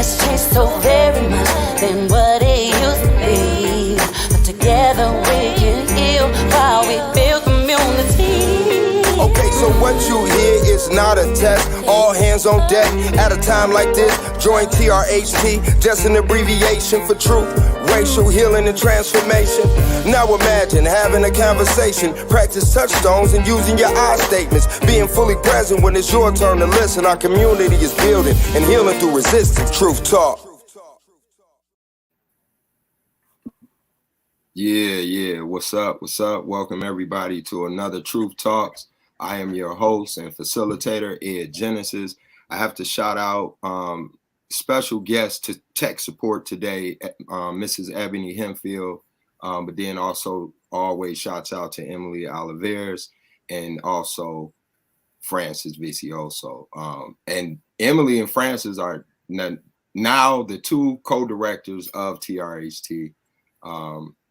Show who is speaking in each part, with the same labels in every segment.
Speaker 1: has changed so very much than what it used to be. But together we can heal while we build community.
Speaker 2: Okay, so what you hear is not a test. All hands on deck at a time like this. Join TRutH, just an abbreviation for truth, racial healing and transformation. Now imagine having a conversation, practice touchstones and using your I statements. Being fully present when it's your turn to listen. Our community is building and healing through resistance. Truth Talk.
Speaker 3: Yeah. What's up? Welcome everybody to another Truth Talks. I am your host and facilitator, Ed Genesis. I have to shout out special guest to tech support today, Mrs. Ebony Hempfield, but then also always shouts out to Emily Oliveras and also Francis Vicioso. And Emily and Francis are now the two co-directors of TRutH.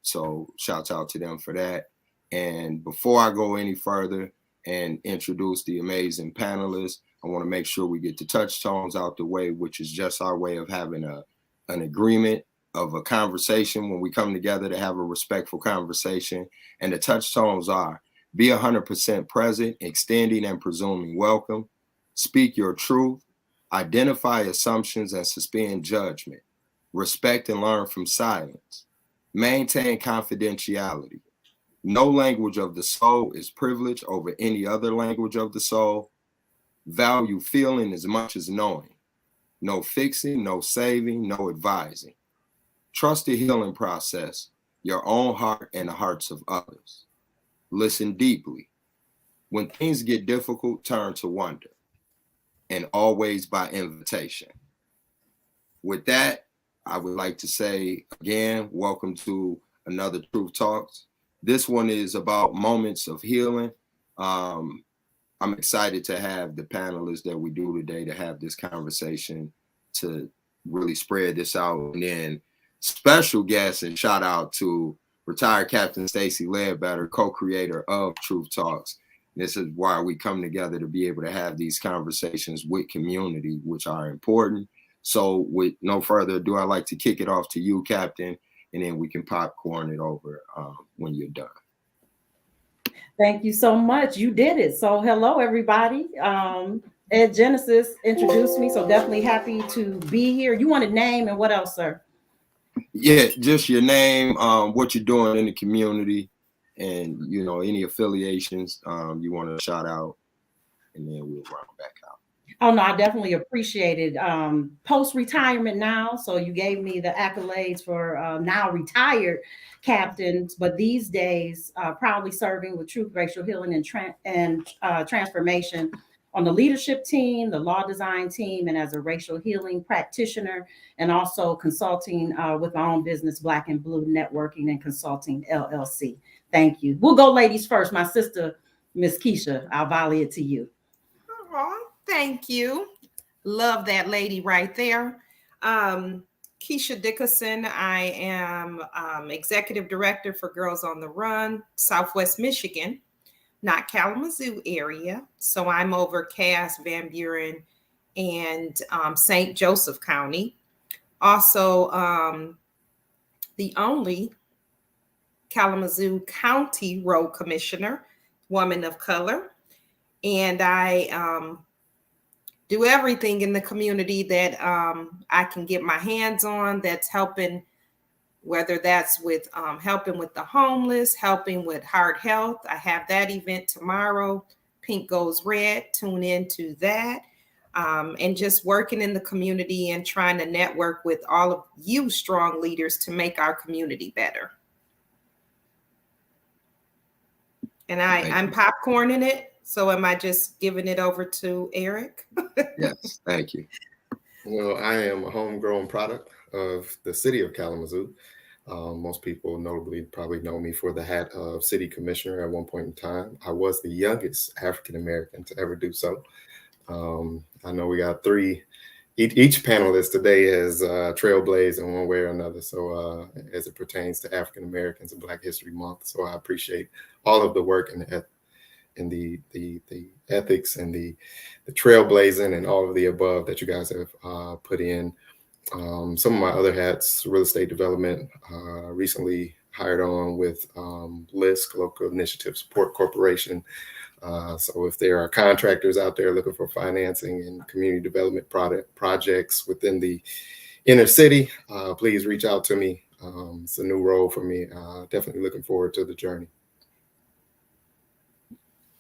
Speaker 3: So shouts out to them for that. And before I go any further and introduce the amazing panelists, I want to make sure we get the touchstones out the way, which is just our way of having an agreement of a conversation when we come together to have a respectful conversation. And the touchstones are: be 100% present, extending and presuming welcome, speak your truth, identify assumptions and suspend judgment, respect and learn from silence, maintain confidentiality. No language of the soul is privilege over any other language of the soul. Value feeling as much as knowing. No fixing, no saving, no advising. Trust the healing process, your own heart and the hearts of others. Listen deeply. When things get difficult, turn to wonder, and always by invitation. With that, I would like to say again, welcome to another Truth Talks. This one is about moments of healing. I'm excited to have the panelists that we do today to have this conversation, to really spread this out. And then special guest and shout out to retired Captain Stacy Ledbetter, co-creator of Truth Talks. This is why we come together, to be able to have these conversations with community, which are important. So with no further ado, I'd like to kick it off to you, Captain, and then we can popcorn it over when you're done.
Speaker 4: Thank you so much. You did it. So hello, everybody. Ed Genesis introduced me, so definitely happy to be here. You want a name and what else, sir?
Speaker 3: Yeah, just your name, what you're doing in the community, and any affiliations you want to shout out, and then we'll round back out.
Speaker 4: Oh no, I definitely appreciate it. Post-retirement now, so you gave me the accolades for now retired captains, but these days proudly serving with Truth, Racial Healing and Transformation on the leadership team, the law design team, and as a racial healing practitioner, and also consulting with my own business, Black and Blue Networking and Consulting LLC. Thank you. We'll go ladies first. My sister, Miss Keisha, I'll volley it to you.
Speaker 5: Thank you. Love that lady right there. Keisha Dickerson. I am Executive Director for Girls on the Run, Southwest Michigan, not Kalamazoo area. So I'm over Cass, Van Buren, and St. Joseph County. Also, the only Kalamazoo County Road Commissioner, woman of color. And I do everything in the community that I can get my hands on that's helping, whether that's with helping with the homeless, helping with heart health. I have that event tomorrow, Pink Goes Red, tune into that. And just working in the community and trying to network with all of you strong leaders to make our community better. And I'm popcorning it. So am I just giving it over to Eric?
Speaker 3: Yes, thank you.
Speaker 6: Well, I am a homegrown product of the city of Kalamazoo. Most people notably probably know me for the hat of city commissioner at one point in time. I was the youngest African-American to ever do so. I know we got three, each panelist today has trailblazed in one way or another. So as it pertains to African-Americans and Black History Month. So I appreciate all of the work and the ethics and the trailblazing and all of the above that you guys have put in Some of my other hats, real estate development, recently hired on with LISC, Local Initiative Support Corporation. So if there are contractors out there looking for financing and community development projects within the inner city, please reach out to me. It's a new role for me. Definitely looking forward to the journey.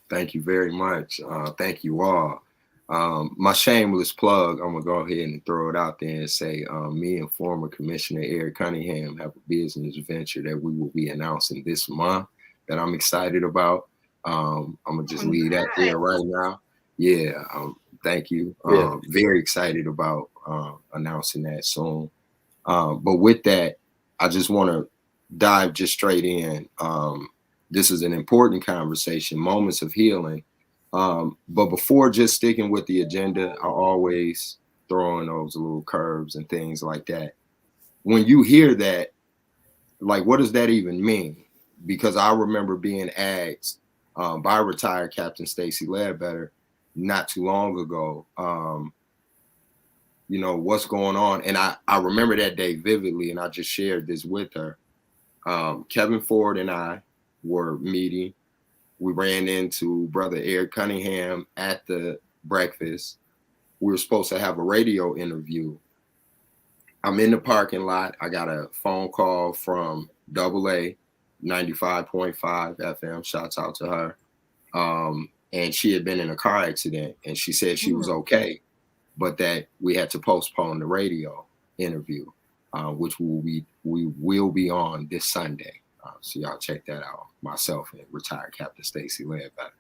Speaker 3: Thank you very much. Thank you all. My shameless plug, I'm gonna go ahead and throw it out there and say, me and former Commissioner Eric Cunningham have a business venture that we will be announcing this month that I'm excited about. I'm gonna just leave that there right now. Yeah, thank you. Very excited about announcing that soon. But with that, I just want to dive just straight in. This is an important conversation, moments of healing. But before just sticking with the agenda, I always throw in those little curves and things like that. When you hear that, like, what does that even mean? Because I remember being asked by retired Captain Stacy Ledbetter not too long ago, you know, what's going on. And I remember that day vividly, and I just shared this with her. Kevin Ford and I were meeting. We ran into Brother Eric Cunningham at the breakfast. We were supposed to have a radio interview. I'm in the parking lot. I got a phone call from AA 95.5 FM. Shouts out to her. And she had been in a car accident, and she said she was okay, but that we had to postpone the radio interview, which we will be on this Sunday. So y'all check that out. Myself and retired Captain Stacy Ledbetter,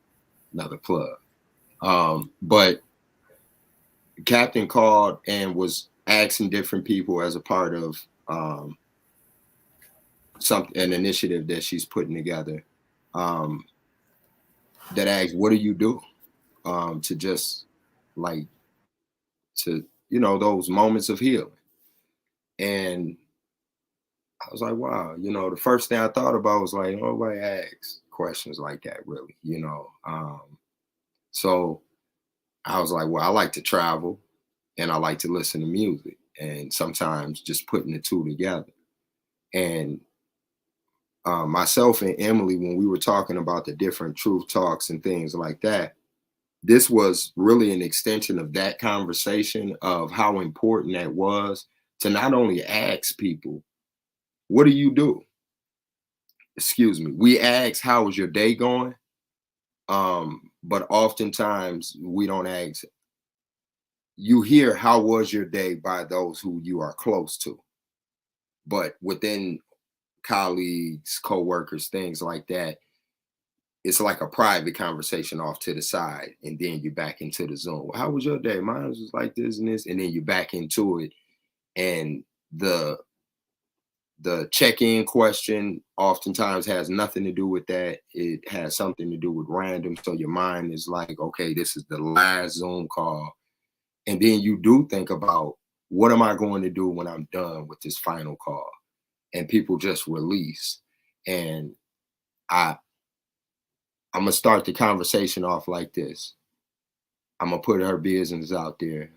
Speaker 3: another plug. But Captain called and was asking different people as a part of an initiative that she's putting together, that asked, what do you do to just like to, you know, those moments of healing? And I was like, wow, you know, the first thing I thought about was like, nobody asks questions like that, really, you know. So I was like, well, I like to travel and I like to listen to music, and sometimes just putting the two together. And myself and Emily, when we were talking about the different truth talks and things like that, this was really an extension of that conversation of how important that was to not only ask people, what do you do? Excuse me. We ask, how is your day going? But oftentimes we don't ask. You hear, how was your day, by those who you are close to. But within colleagues, co-workers, things like that, it's like a private conversation off to the side, and then you're back into the zone. Well, how was your day? Mine was like this and this, and then you're back into it. And the check-in question oftentimes has nothing to do with that. It has something to do with random. So your mind is like, okay, this is the last Zoom call. And then you do think about, what am I going to do when I'm done with this final call? And people just release. And I'm going to start the conversation off like this. I'm going to put her business out there.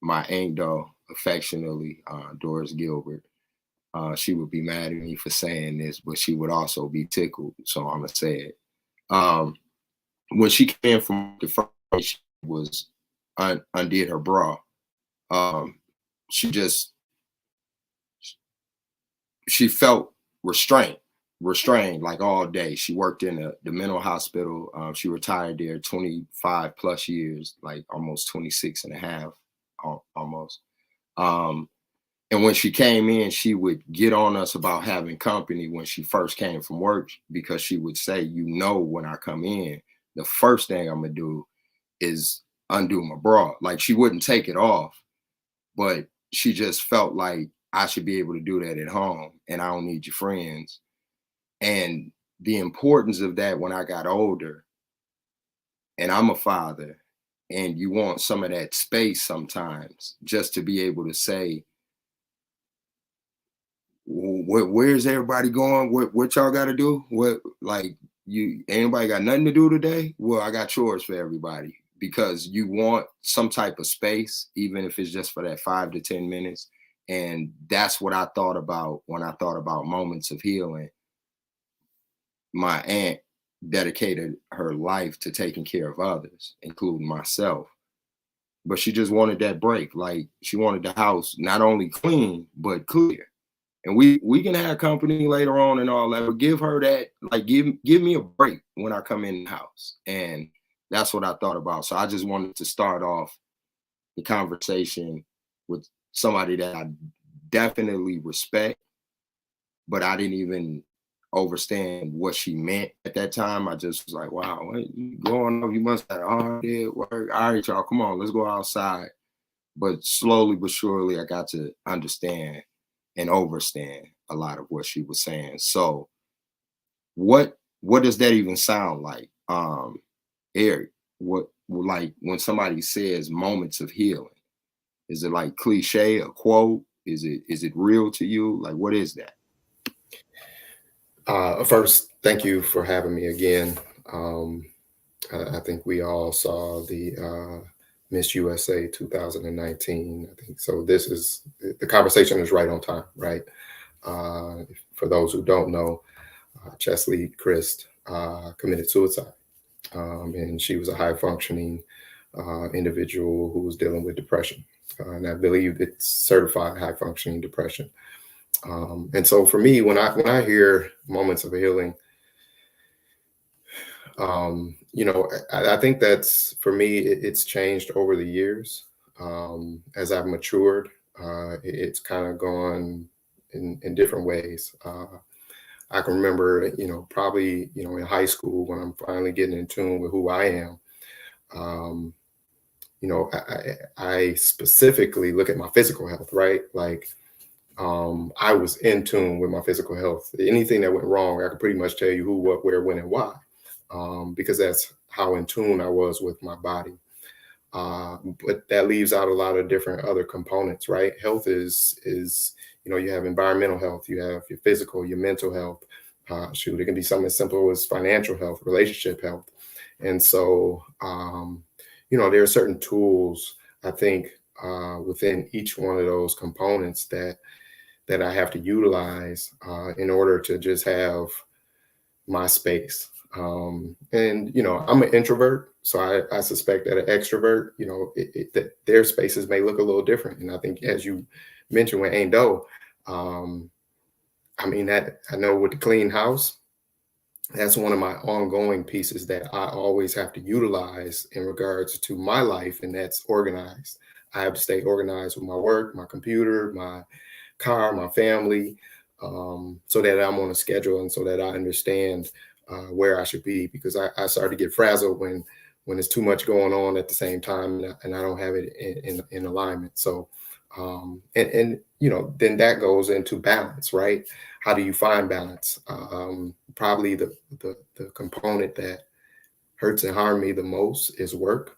Speaker 3: My aunt, though, affectionately, Doris Gilbert, she would be mad at me for saying this, but she would also be tickled. So I'm going to say it. When she came in from the front, she was undid her bra. She felt restrained like all day. She worked in the mental hospital. She retired there 25 plus years, like almost 26 and a half, almost. And when she came in, she would get on us about having company when she first came from work, because she would say, you know, when I come in, the first thing I'm going to do is undo my bra. Like, she wouldn't take it off, but she just felt like I should be able to do that at home, and I don't need your friends. And the importance of that when I got older, and I'm a father, and you want some of that space sometimes just to be able to say, where's everybody going? What y'all got to do? What, like, you, anybody got nothing to do today? Well, I got chores for everybody. because you want some type of space, even if it's just for that 5 to 10 minutes. And that's what I thought about when I thought about moments of healing. My aunt dedicated her life to taking care of others, including myself. But she just wanted that break. Like, she wanted the house not only clean, but clear. And we can have company later on and all that, but give her that, like, give me a break when I come in the house. And that's what I thought about. So I just wanted to start off the conversation with somebody that I definitely respect, but I didn't even understand what she meant at that time. I just was like, wow, what you going on? You must have hard work. All right, y'all, come on, let's go outside. But slowly but surely, I got to understand and understand a lot of what she was saying. So what does that even sound like? Eric, what, like, when somebody says moments of healing, is it like cliche, a quote? Is it real to you? Like, what is that?
Speaker 6: First, thank you for having me again. I think we all saw the Miss USA 2019. I think so. This is the conversation is right on time, right? For those who don't know, Chesley Christ committed suicide, and she was a high functioning individual who was dealing with depression, and I believe it's certified high functioning depression. And so for me, when I hear moments of healing, I think that's, for me, it's changed over the years. As I've matured, it's kind of gone in different ways. I can remember, probably, in high school when I'm finally getting in tune with who I am. I specifically look at my physical health, right? Like, I was in tune with my physical health. Anything that went wrong, I could pretty much tell you who, what, where, when, and why, because that's how in tune I was with my body. But that leaves out a lot of different other components, right? Health is you have environmental health, you have your physical, your mental health. It can be something as simple as financial health, relationship health. And so, there are certain tools, I think, within each one of those components that I have to utilize in order to just have my space. And, I'm an introvert, so I suspect that an extrovert, that their spaces may look a little different. And I think, as you mentioned with Ain't Doe, that I know with the clean house, that's one of my ongoing pieces that I always have to utilize in regards to my life, and that's organized. I have to stay organized with my work, my computer, my car, my family, so that I'm on a schedule and so that I understand where I should be, because I start to get frazzled when there's too much going on at the same time and I don't have it in alignment. So, then that goes into balance, right? How do you find balance? Probably the component that hurts and harms me the most is work.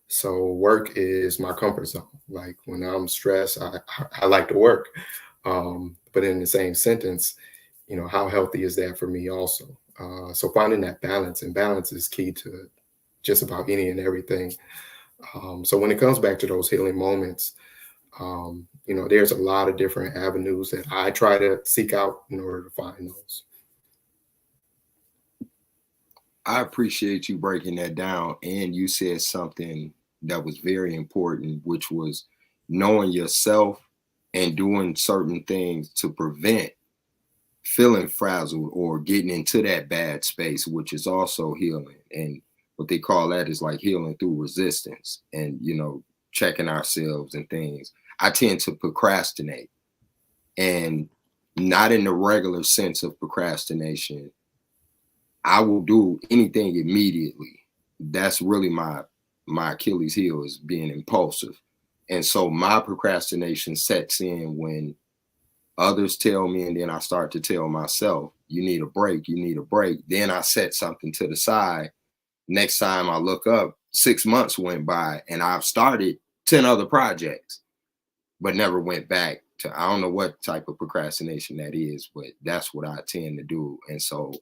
Speaker 6: So work is my comfort zone. Like, when I'm stressed, I like to work. But in the same sentence, how healthy is that for me also? So finding that balance, and balance is key to just about any and everything. So when it comes back to those healing moments, there's a lot of different avenues that I try to seek out in order to find those.
Speaker 3: I appreciate you breaking that down. And you said something that was very important, which was knowing yourself and doing certain things to prevent feeling frazzled or getting into that bad space, which is also healing. And what they call that is like healing through resistance and, checking ourselves and things. I tend to procrastinate, and not in the regular sense of procrastination. I will do anything immediately. That's really my Achilles heel, is being impulsive. And so my procrastination sets in when others tell me, and then I start to tell myself, you need a break, you need a break. Then I set something to the side. Next time I look up, 6 months went by and I've started 10 other projects, but never went back to, I don't know what type of procrastination that is, but that's what I tend to do. And so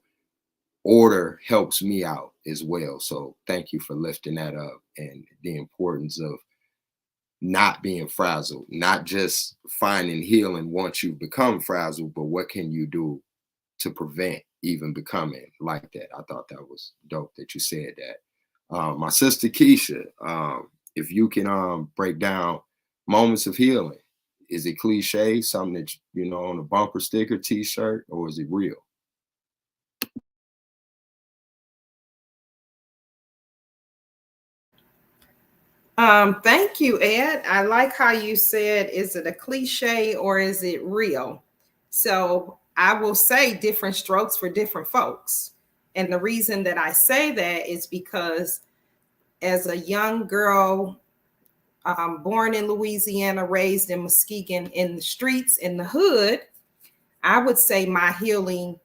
Speaker 3: order helps me out. as well. So thank you for lifting that up, and the importance of not being frazzled, not just finding healing once you become frazzled, but what can you do to prevent even becoming like that. I thought that was dope that you said that. My sister Keisha, if you can break down moments of healing, is it cliche, something that, you know, on a bumper sticker, t-shirt, or is it real?
Speaker 5: Thank you, Ed. I like how you said, is it a cliche or is it real? So I will say different strokes for different folks. And the reason that I say that is because as a young girl, born in Louisiana, raised in Muskegon, in the streets, in the hood, I would say my healing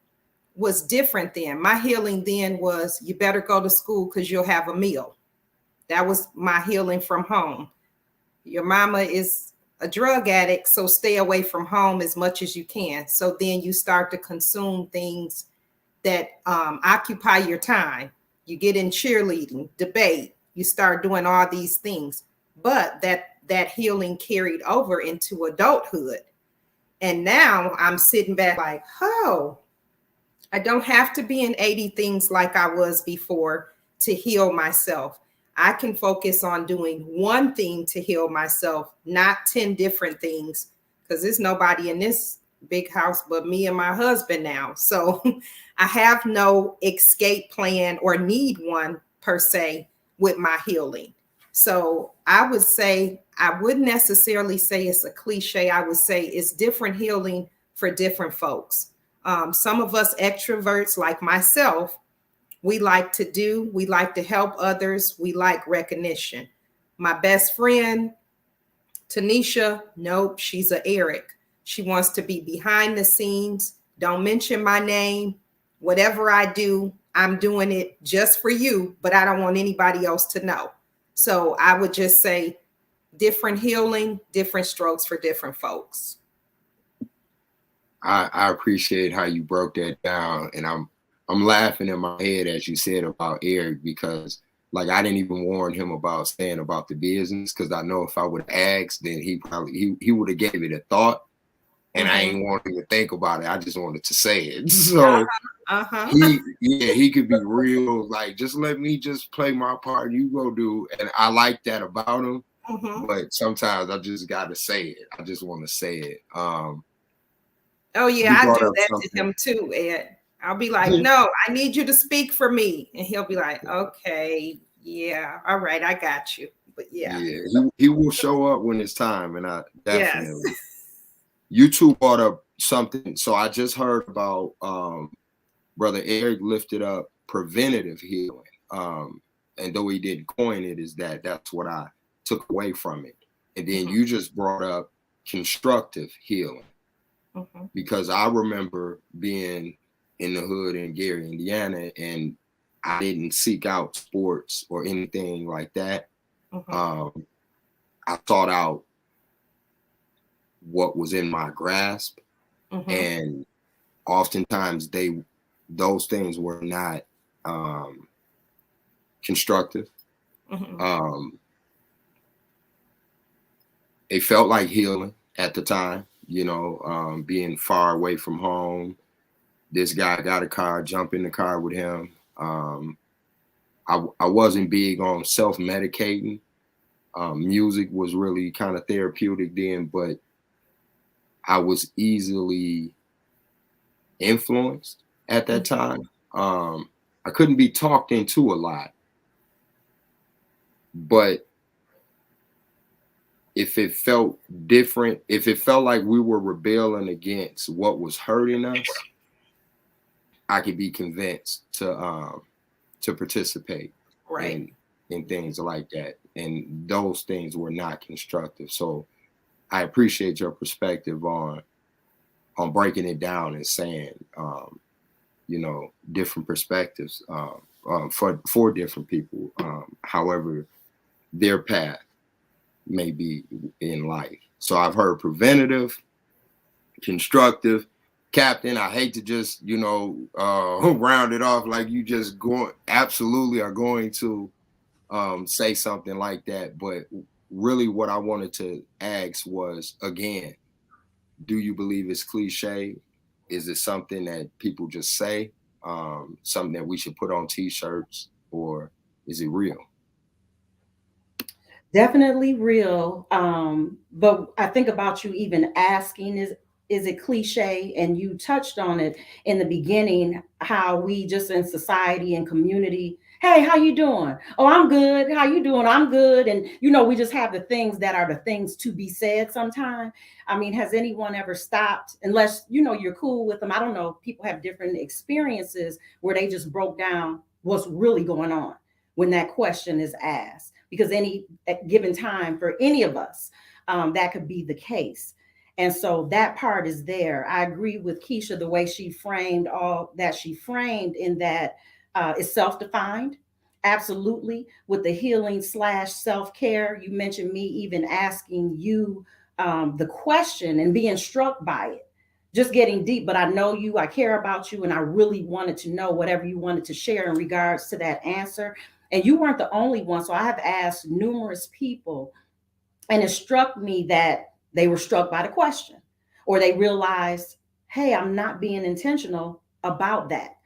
Speaker 5: was different then. My healing then was, you better go to school because you'll have a meal. That was my healing from home. Your mama is a drug addict, so stay away from home as much as you can. So then you start to consume things that occupy your time. You get in cheerleading, debate, you start doing all these things. But that healing carried over into adulthood. And now I'm sitting back like, oh, I don't have to be in 80 things like I was before to heal myself. I can focus on doing one thing to heal myself, not 10 different things, because there's nobody in this big house but me and my husband now. So I have no escape plan or need one per se with my healing. So I would say, I wouldn't necessarily say it's a cliche. I would say it's different healing for different folks. Some of us extroverts like myself, we like to help others. We like recognition. My best friend, Tanisha, nope, she's a Eric. She wants to be behind the scenes. Don't mention my name. Whatever I do, I'm doing it just for you, but I don't want anybody else to know. So I would just say different healing, different strokes for different folks.
Speaker 3: I appreciate how you broke that down, and I'm laughing in my head as you said about Eric, because like I didn't even warn him about saying about the business, because I know if I would have asked, then he would have gave it a thought, and I ain't wanting to think about it. I just wanted to say it. So he could be real, like, just let me just play my part, you go do, and I like that about him. But sometimes I just gotta say it. I just want to say it.
Speaker 5: Oh yeah, I do that to him too, Ed. I'll be like, no, I need you to speak for me. And he'll be like, okay, yeah, all right, I got you. But yeah.
Speaker 3: He will show up when it's time, and I definitely.
Speaker 5: Yes.
Speaker 3: You two brought up something. So I just heard about Brother Eric lifted up preventative healing. And though he didn't coin it, that's what I took away from it. And then you just brought up constructive healing. Because I remember being in the hood in Gary, Indiana, and I didn't seek out sports or anything like that. I sought out what was in my grasp, and oftentimes those things were not constructive. It felt like healing at the time. You know, being far away from home. This guy got a car, jump in the car with him. I wasn't big on self-medicating. Music was really kind of therapeutic then, but I was easily influenced at that time. I couldn't be talked into a lot, but if it felt different, if it felt like we were rebelling against what was hurting us, I could be convinced to participate in things like that. And those things were not constructive. So I appreciate your perspective on breaking it down and saying, you know, different perspectives for different people, however their path may be in life. So I've heard preventative, constructive, Captain, I hate to just, round it off like you just absolutely are going to say something like that. But really what I wanted to ask was, again, do you believe it's cliche? Is it something that people just say? Something that we should put on t-shirts, or is it real?
Speaker 4: Definitely real. But I think about you even asking, is it cliche? And you touched on it in the beginning, how we just in society and community, hey, how you doing? Oh, I'm good. How you doing? I'm good. And we just have the things that are the things to be said sometimes. I mean, has anyone ever stopped, unless you're cool with them? I don't know. People have different experiences where they just broke down what's really going on when that question is asked, because any given time for any of us, that could be the case. And so that part is there. I agree with Keisha, the way she framed all that she framed, in that is self-defined. Absolutely. With the healing / self-care, you mentioned me even asking you the question and being struck by it, just getting deep. But I know you, I care about you, and I really wanted to know whatever you wanted to share in regards to that answer. And you weren't the only one. So I have asked numerous people, and it struck me that they were struck by the question, or they realized, hey, I'm not being intentional about that.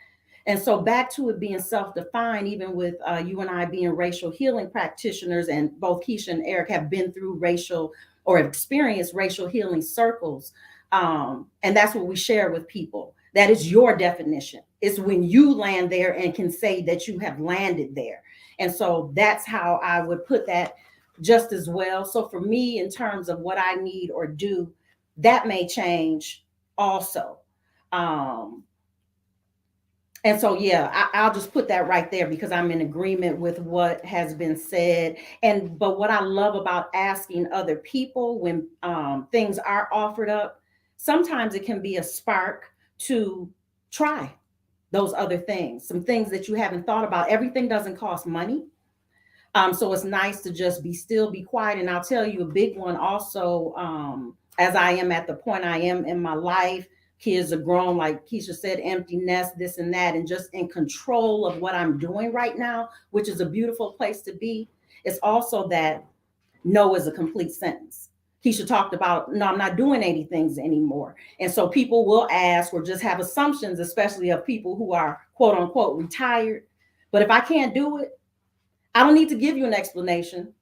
Speaker 4: And so back to it being self-defined, even with you and I being racial healing practitioners, and both Keisha and Eric have been through racial or have experienced racial healing circles. And that's what we share with people. That is your definition. It's when you land there and can say that you have landed there. And so that's how I would put that just as well. So for me, in terms of what I need or do, that may change also. And so, yeah, I'll just put that right there, because I'm in agreement with what has been said. But what I love about asking other people when things are offered up, sometimes it can be a spark to try those other things, some things that you haven't thought about. Everything doesn't cost money. So it's nice to just be still, be quiet. And I'll tell you a big one also, as I am at the point I am in my life, kids are grown, like Keisha said, empty nest, this and that, and just in control of what I'm doing right now, which is a beautiful place to be. It's also that no is a complete sentence. Keisha talked about, no, I'm not doing 80 things anymore. And so people will ask or just have assumptions, especially of people who are quote unquote retired. But if I can't do it, I don't need to give you an explanation.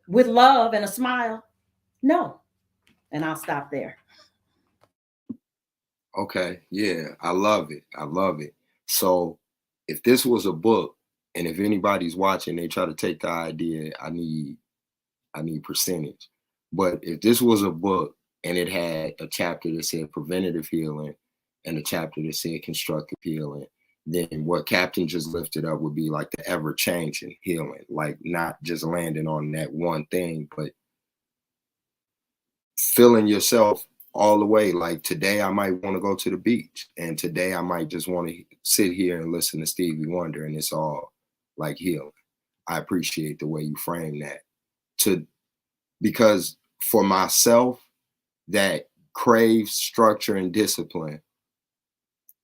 Speaker 4: With love and a smile, no. And I'll stop there.
Speaker 3: Okay, yeah, I love it. I love it. So if this was a book, and if anybody's watching, they try to take the idea, I need percentage. But if this was a book and it had a chapter that said preventative healing and a chapter that said constructive healing, then what Captain just lifted up would be like the ever-changing healing, like not just landing on that one thing, but feeling yourself all the way. Like today I might want to go to the beach, and today I might just want to sit here and listen to Stevie Wonder, and it's all like healing. I appreciate the way you frame that, because for myself that craves structure and discipline,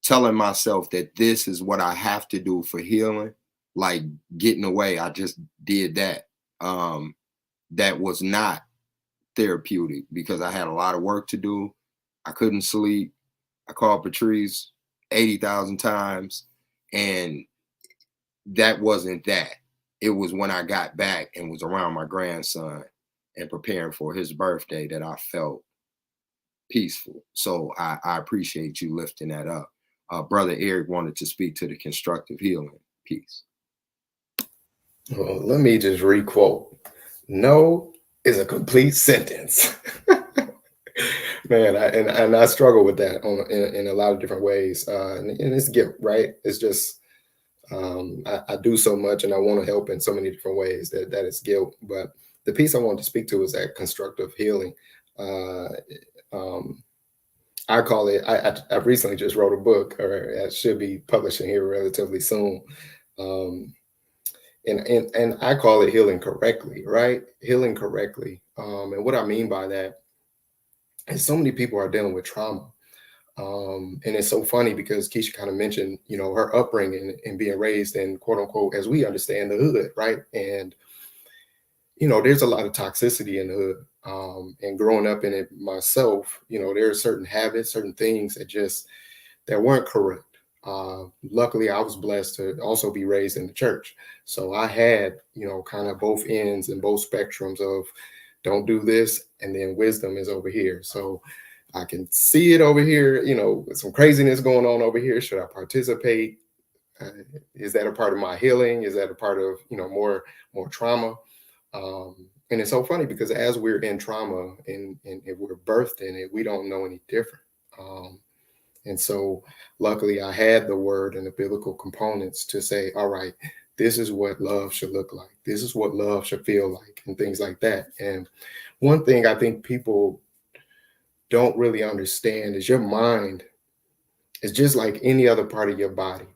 Speaker 3: telling myself that this is what I have to do for healing, like getting away, I just did that. That was not therapeutic, because I had a lot of work to do. I couldn't sleep. I called Patrice 80,000 times, and that wasn't that. It was when I got back and was around my grandson and preparing for his birthday that I felt peaceful. So I appreciate you lifting that up. Brother Eric wanted to speak to the constructive healing piece.
Speaker 6: Well, let me just requote. No is a complete sentence. Man, I struggle with that in a lot of different ways. And it's guilt, right? It's just, I do so much and I want to help in so many different ways that it's guilt. But the piece I wanted to speak to is that constructive healing. I call it, I recently just wrote a book, or it should be publishing here relatively soon. And I call it healing correctly, right? Healing correctly. And what I mean by that is so many people are dealing with trauma. And it's so funny because Keisha kind of mentioned, you know, her upbringing and being raised in, quote unquote, as we understand, the hood, right? And, you know, there's a lot of toxicity in the hood. And growing up in it myself, you know, there are certain habits, certain things that weren't correct. Luckily, I was blessed to also be raised in the church. So I had, you know, kind of both ends and both spectrums of don't do this, and then wisdom is over here. So I can see it over here, you know, some craziness going on over here. Should I participate? Is that a part of my healing? Is that a part of, you know, more trauma? And it's so funny because as we're in trauma and if we're birthed in it, we don't know any different. And so luckily I had the word and the biblical components to say, all right, this is what love should look like. This is what love should feel like, and things like that. And one thing I think people don't really understand is your mind is just like any other part of your body.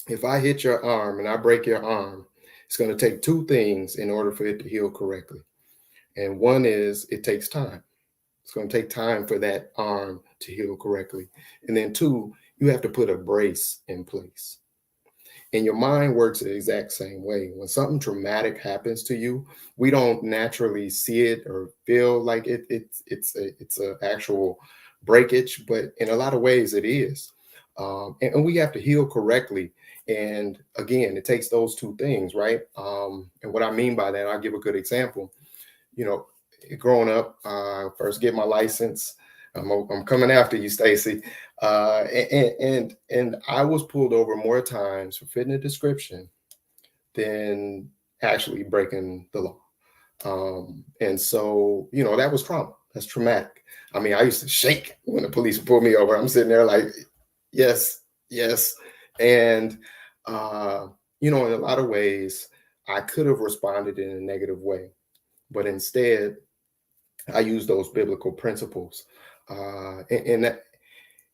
Speaker 6: If I hit your arm and I break your arm, it's going to take two things in order for it to heal correctly. And one is it takes time. It's going to take time for that arm to heal correctly. And then two, you have to put a brace in place. And your mind works the exact same way. When something traumatic happens to you, we don't naturally see it or feel like it's a actual breakage, but in a lot of ways it is. And we have to heal correctly. And again, it takes those two things, right? And what I mean by that, I'll give a good example. You know, growing up, first get my license. I'm coming after you, Stacy. And I was pulled over more times for fitting a description than actually breaking the law. And so, you know, that was trauma. That's traumatic. I mean, I used to shake when the police pulled me over. I'm sitting there like, yes, yes. And, you know, in a lot of ways, I could have responded in a negative way, but instead, I use those biblical principles. And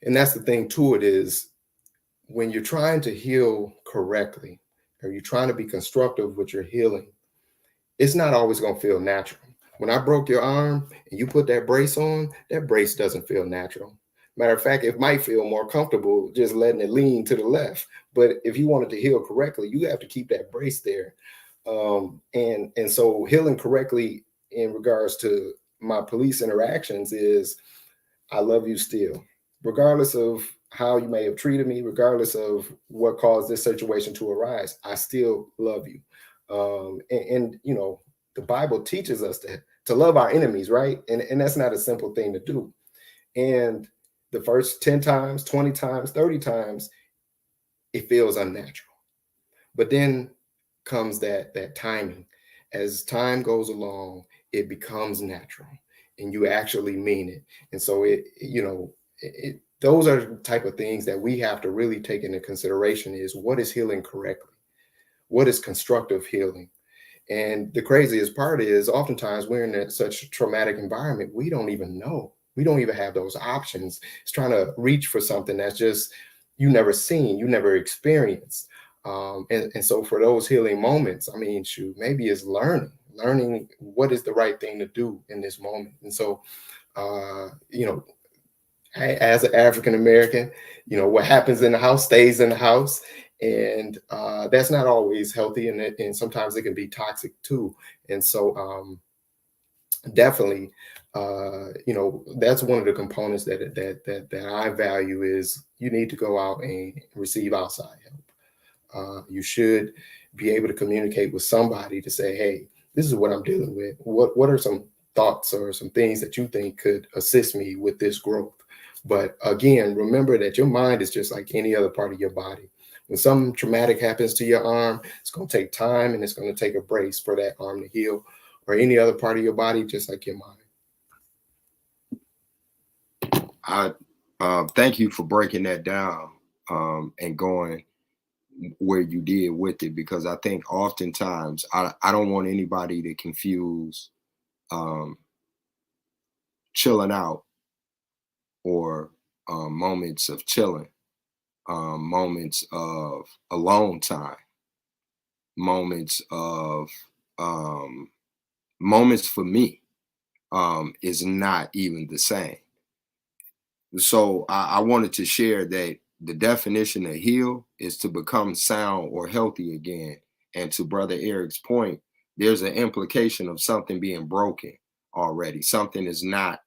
Speaker 6: that's the thing to it is when you're trying to heal correctly, or you're trying to be constructive with your healing, it's not always going to feel natural. When I broke your arm and you put that brace on, that brace doesn't feel natural. Matter of fact, it might feel more comfortable just letting it lean to the left. But if you wanted to heal correctly, you have to keep that brace there. And so healing correctly in regards to my police interactions is I love you still, regardless of how you may have treated me, regardless of what caused this situation to arise. I still love you. And you know, the Bible teaches us to love our enemies, right? And that's not a simple thing to do. And the first 10 times, 20 times, 30 times, it feels unnatural. But then comes that timing. As time goes along, it becomes natural and you actually mean it. And so those are the type of things that we have to really take into consideration is what is healing correctly? What is constructive healing? And the craziest part is oftentimes we're in such a traumatic environment, we don't even know. We don't even have those options. It's trying to reach for something that's just you never seen, you never experienced. And so for those healing moments, I mean, shoot, maybe it's learning what is the right thing to do in this moment. And so, you know, as an African American, you know, what happens in the house stays in the house. And that's not always healthy. And sometimes it can be toxic too. And so definitely, you know, that's one of the components that I value is you need to go out and receive outside help. You should be able to communicate with somebody to say, hey, this is what I'm dealing with. What are some thoughts or some things that you think could assist me with this growth? But again, remember that your mind is just like any other part of your body. When something traumatic happens to your arm, it's going to take time and it's going to take a brace for that arm to heal, or any other part of your body, just like your mind.
Speaker 3: I thank you for breaking that down and going where you did with it, because I think oftentimes I don't want anybody to confuse chilling out or moments of chilling, moments of alone time, moments of moments for me is not even the same. So I wanted to share that the definition of heal is to become sound or healthy again. And to Brother Eric's point, there's an implication of something being broken already. Something is not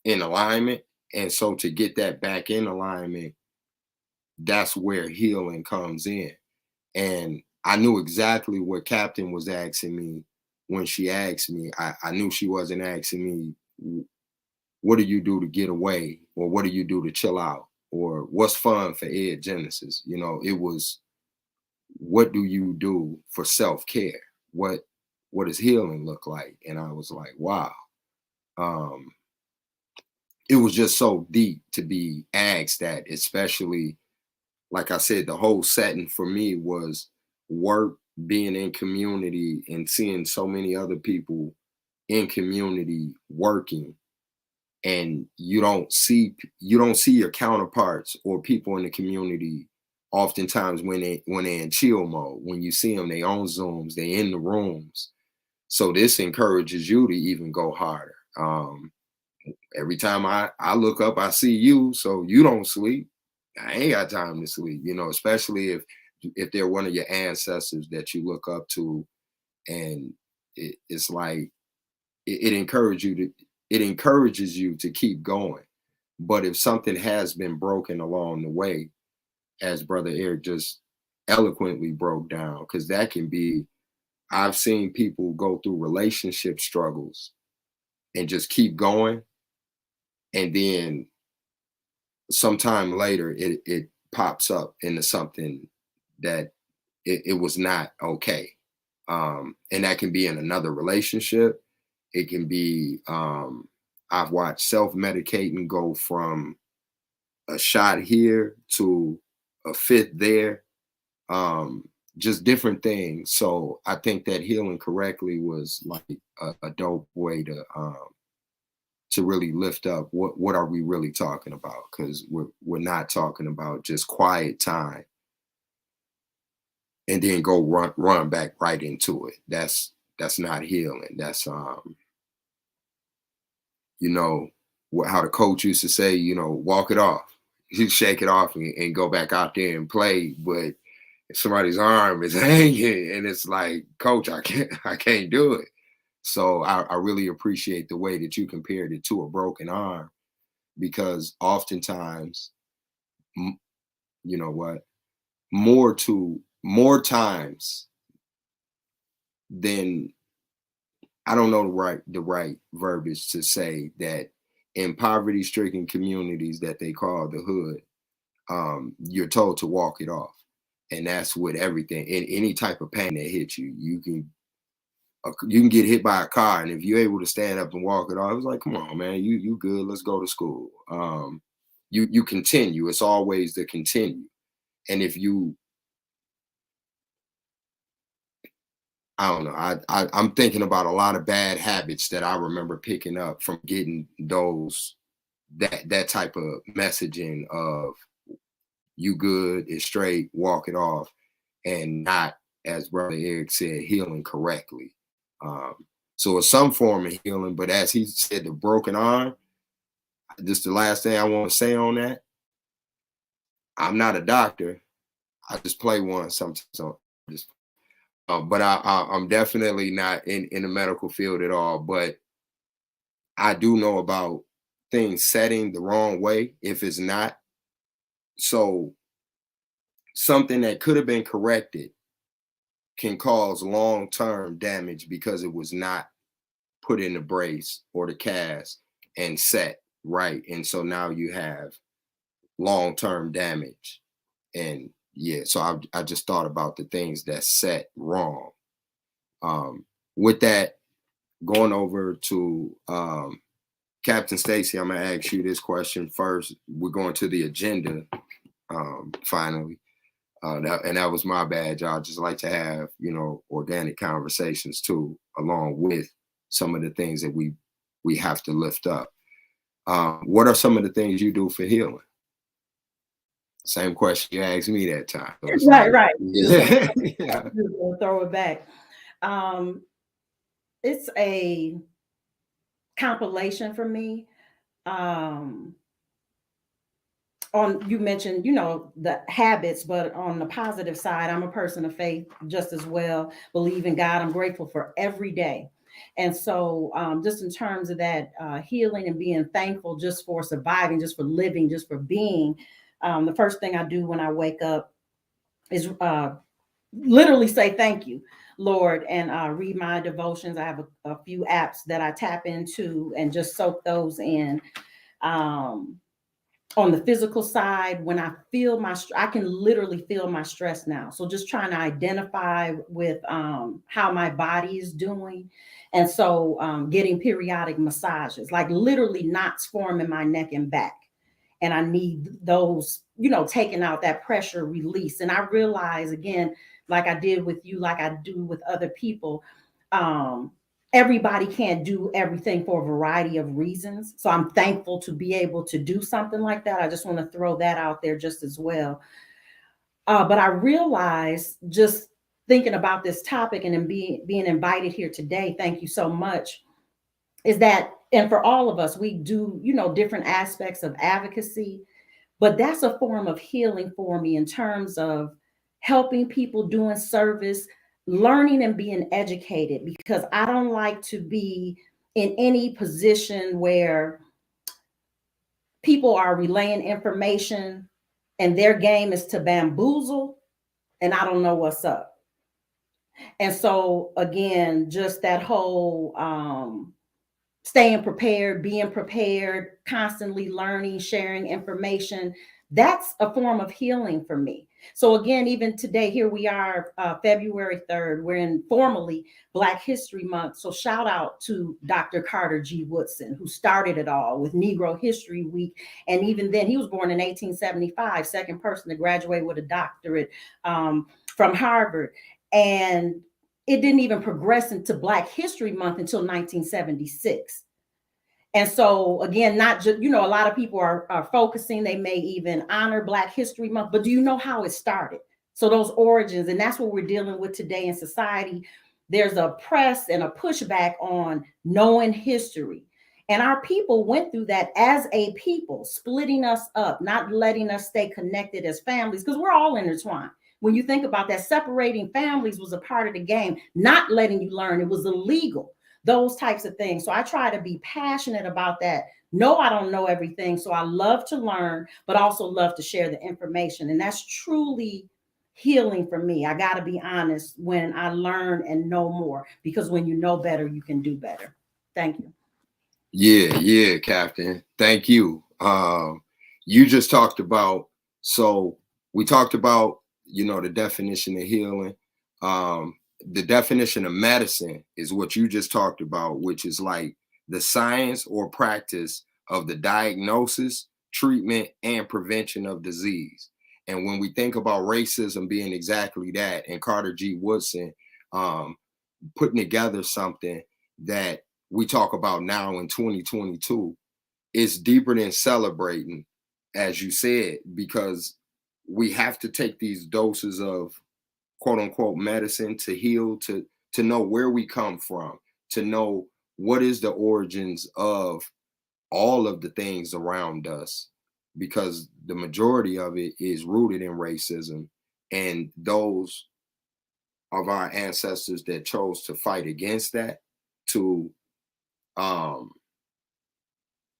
Speaker 3: in alignment. And so to get that back in alignment, that's where healing comes in. And I knew exactly what Captain was asking me when she asked me. I knew she wasn't asking me, what do you do to get away? Or what do you do to chill out? Or what's fun for Ed Genesis? You know, it was, what do you do for self-care? What does healing look like? And I was like, wow. It was just so deep to be asked that, especially, like I said, the whole setting for me was work, being in community, and seeing so many other people in community working, and you don't see your counterparts or people in the community oftentimes when they're in chill mode. When you see them, they on Zooms, they in the rooms. So this encourages you to even go harder. Every time I look up, I see you, so you don't sleep. I ain't got time to sleep, you know, especially if they're one of your ancestors that you look up to, and it's like it encourages you to keep going. But if something has been broken along the way, as Brother Eric just eloquently broke down, because that can be, I've seen people go through relationship struggles and just keep going, and then sometime later it pops up into something that it was not okay. And that can be in another relationship. It can be, I've watched self-medicating go from a shot here to a fit there, just different things. So I think that healing correctly was like a dope way to really lift up what are we really talking about, because we're not talking about just quiet time and then go run back right into it. That's not healing. That's you know, how the coach used to say, you know, walk it off. You shake it off and go back out there and play. But if somebody's arm is hanging and it's like, coach, I can't do it. So I really appreciate the way that you compared it to a broken arm, because oftentimes, you know what, more times than, I don't know the right verbiage to say, that in poverty-stricken communities that they call the hood, you're told to walk it off. And that's with everything. In any type of pain that hits you, you can get hit by a car, and if you're able to stand up and walk it off, it's like, come on, man, you good, let's go to school. You continue. It's always the continue. And if you, I don't know, I'm thinking about a lot of bad habits that I remember picking up from getting that type of messaging of, you good, it's straight, walk it off, and not, as Brother Eric said, healing correctly. So it's some form of healing, but as he said, the broken arm, just the last thing I want to say on that, I'm not a doctor. I just play one sometimes. So but I'm definitely not in the medical field at all. But I do know about things setting the wrong way if it's not. So something that could have been corrected can cause long-term damage because it was not put in the brace or the cast and set right. And so now you have long-term damage. And yeah, so I just thought about the things that set wrong. With that, going over to Captain Stacy, I'm gonna ask you this question first. We're going to the agenda finally. And that was my bad, y'all. Just like to have, you know, organic conversations too, along with some of the things that we have to lift up. What are some of the things you do for healing? Same question you asked me that time.
Speaker 4: Right.
Speaker 3: Yeah. Yeah.
Speaker 4: Throw it back. It's a compilation for me. you mentioned, you know, the habits, but on the positive side, I'm a person of faith just as well. Believe in God. I'm grateful for every day. And so, just in terms of that healing and being thankful just for surviving, just for living, just for being, the first thing I do when I wake up is literally say thank you, Lord, and read my devotions. I have a few apps that I tap into and just soak those in. Um, on the physical side, when I feel I can literally feel my stress now. So just trying to identify with how my body is doing. And so getting periodic massages, like literally knots form in my neck and back. And I need those, you know, taking out that pressure release. And I realize again, like I did with you, like I do with other people, um, everybody can't do everything for a variety of reasons. So I'm thankful to be able to do something like that. I just want to throw that out there just as well. But I realize just thinking about this topic and then being invited here today, thank you so much, is that, and for all of us, we do, you know, different aspects of advocacy, but that's a form of healing for me in terms of helping people, doing service, learning and being educated, because I don't like to be in any position where people are relaying information and their game is to bamboozle and I don't know what's up. And so again, just that whole staying prepared, being prepared, constantly learning, sharing information. That's a form of healing for me. So again, even today, here we are, February 3rd, we're in formally Black History Month. So shout out to Dr. Carter G. Woodson, who started it all with Negro History Week. And even then, he was born in 1875, second person to graduate with a doctorate from Harvard. And it didn't even progress into Black History Month until 1976. And so again, not just, you know, a lot of people are focusing, they may even honor Black History Month, but do you know how it started? So those origins, and that's what we're dealing with today in society. There's a press and a pushback on knowing history. And our people went through that as a people, splitting us up, not letting us stay connected as families, because we're all intertwined. When you think about that, separating families was a part of the game, not letting you learn. It was illegal, those types of things. So I try to be passionate about that. No, I don't know everything. So I love to learn, but also love to share the information. And that's truly healing for me. I got to be honest, when I learn and know more, because when you know better, you can do better. Thank you.
Speaker 3: Yeah, Captain. Thank you. You just talked about, so we talked about, you know, the definition of healing. The definition of medicine is what you just talked about, which is like the science or practice of the diagnosis, treatment, and prevention of disease. And when we think about racism being exactly that, and Carter G. Woodson putting together something that we talk about now in 2022, it's deeper than celebrating, as you said, because we have to take these doses of quote unquote medicine to heal, to know where we come from, to know what is the origins of all of the things around us, because the majority of it is rooted in racism. And those of our ancestors that chose to fight against that, to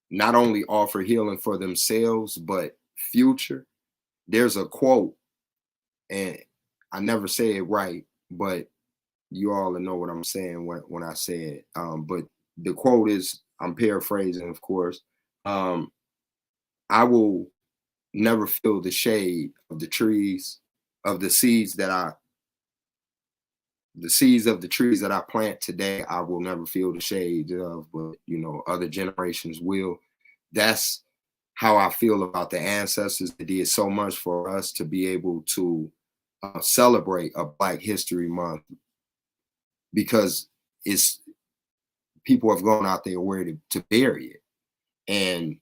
Speaker 3: not only offer healing for themselves, but future. There's a quote, and I never say it right, but you all know what I'm saying when I say it. But the quote is, I'm paraphrasing, of course, I will never feel the shade of the trees, of the seeds that the seeds of the trees that I plant today, I will never feel the shade of, but you know, other generations will. That's how I feel about the ancestors that did so much for us to be able to celebrate a Black History Month, because it's people have gone out there where to bury it. And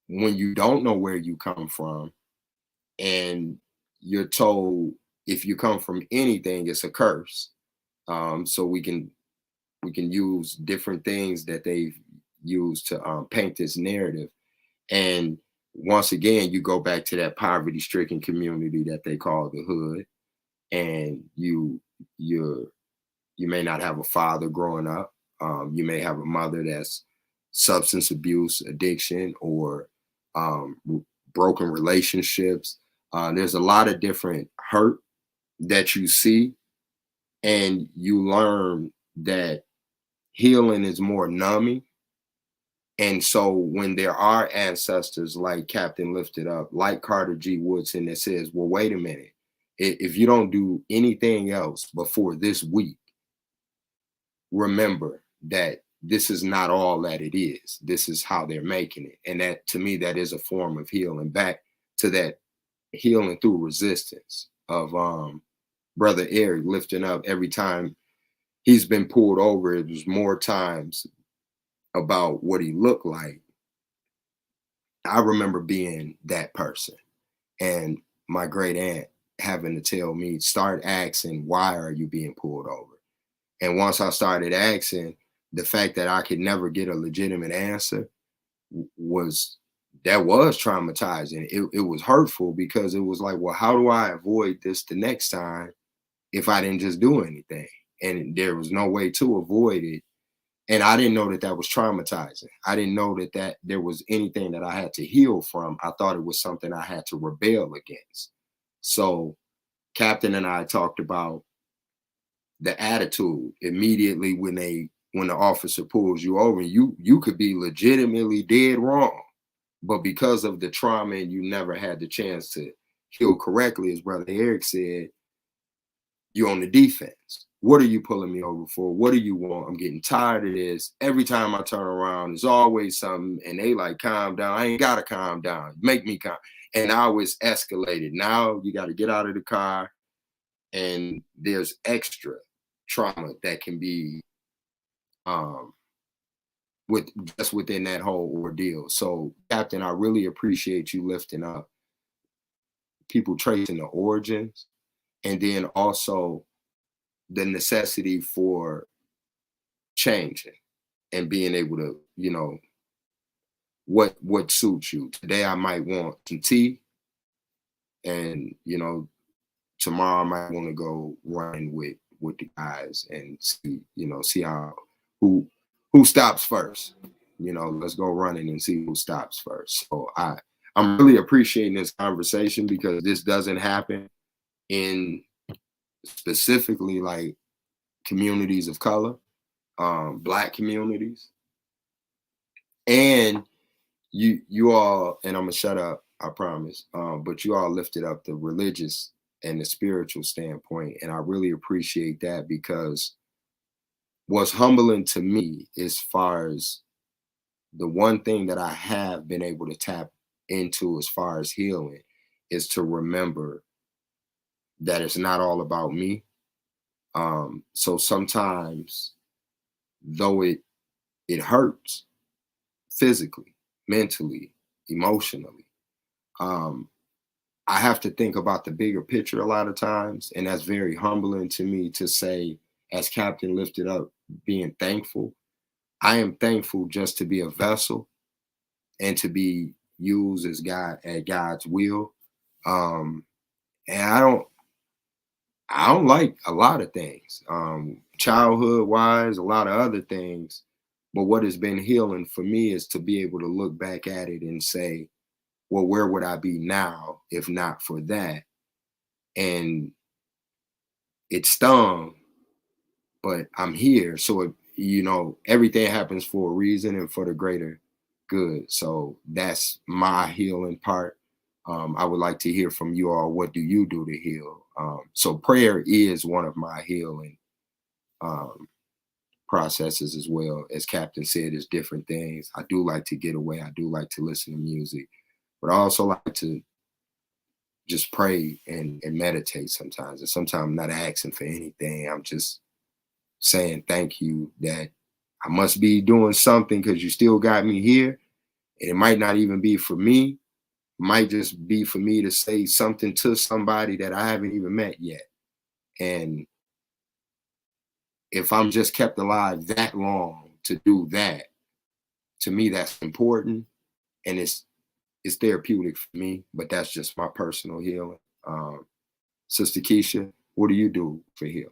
Speaker 3: when you don't know where you come from, and you're told if you come from anything, it's a curse. So we can use different things that they've used to paint this narrative. And once again, you go back to that poverty-stricken community that they call the hood, and you may not have a father growing up. You may have a mother that's substance abuse, addiction, or broken relationships. There's a lot of different hurt that you see, and you learn that healing is more numbing. And so when there are ancestors like Captain Lifted Up, like Carter G. Woodson, that says, well, wait a minute, if you don't do anything else before this week, remember that this is not all that it is. This is how they're making it. And that, to me, that is a form of healing, back to that healing through resistance of Brother Eric lifting up. Every time he's been pulled over, it was more times about what he looked like. I remember being that person, and my great aunt having to tell me, start asking, why are you being pulled over? And once I started asking, the fact that I could never get a legitimate answer was traumatizing. It was hurtful, because it was like, well, how do I avoid this the next time if I didn't just do anything? And there was no way to avoid it. And I didn't know that that was traumatizing. I didn't know that there was anything that I had to heal from. I thought it was something I had to rebel against. So Captain and I talked about the attitude immediately when the officer pulls you over. You could be legitimately dead wrong, but because of the trauma and you never had the chance to heal correctly, as Brother Eric said, you're on the defense. What are you pulling me over for? What do you want? I'm getting tired of this. Every time I turn around, there's always something, and they like, calm down. I ain't gotta calm down. Make me calm. And now it's escalated. Now you got to get out of the car, and there's extra trauma that can be within that whole ordeal. So, Captain, I really appreciate you lifting up people tracing the origins, and then also the necessity for changing and being able to, what suits you. Today I might want some tea, and tomorrow I might want to go run with the guys and see how who stops first. Let's go running and see who stops first. So I'm really appreciating this conversation, because this doesn't happen in specifically like communities of color, Black communities. And you all, and I'm gonna shut up, I promise, but you all lifted up the religious and the spiritual standpoint, and I really appreciate that, because what's humbling to me, as far as the one thing that I have been able to tap into as far as healing, is to remember that it's not all about me. So sometimes, though it hurts physically, mentally, emotionally, I have to think about the bigger picture a lot of times. And that's very humbling to me to say, as Captain lifted up, being thankful. I am thankful just to be a vessel and to be used as at God's will. And I don't like a lot of things, childhood wise, a lot of other things. But what has been healing for me is to be able to look back at it and say, well, where would I be now if not for that? And it stung, but I'm here. So, everything happens for a reason and for the greater good. So that's my healing part. I would like to hear from you all. What do you do to heal? So prayer is one of my healing processes, as well. As Captain said, there's different things. I do like to get away. I do like to listen to music, but I also like to just pray and meditate sometimes. And sometimes I'm not asking for anything. I'm just saying thank you, that I must be doing something, because you still got me here. And it might not even be for me. It might just be for me to say something to somebody that I haven't even met yet. And if I'm just kept alive that long to do that, to me, that's important. And it's it's therapeutic for me, but that's just my personal healing. Sister Keisha, what do you do for healing?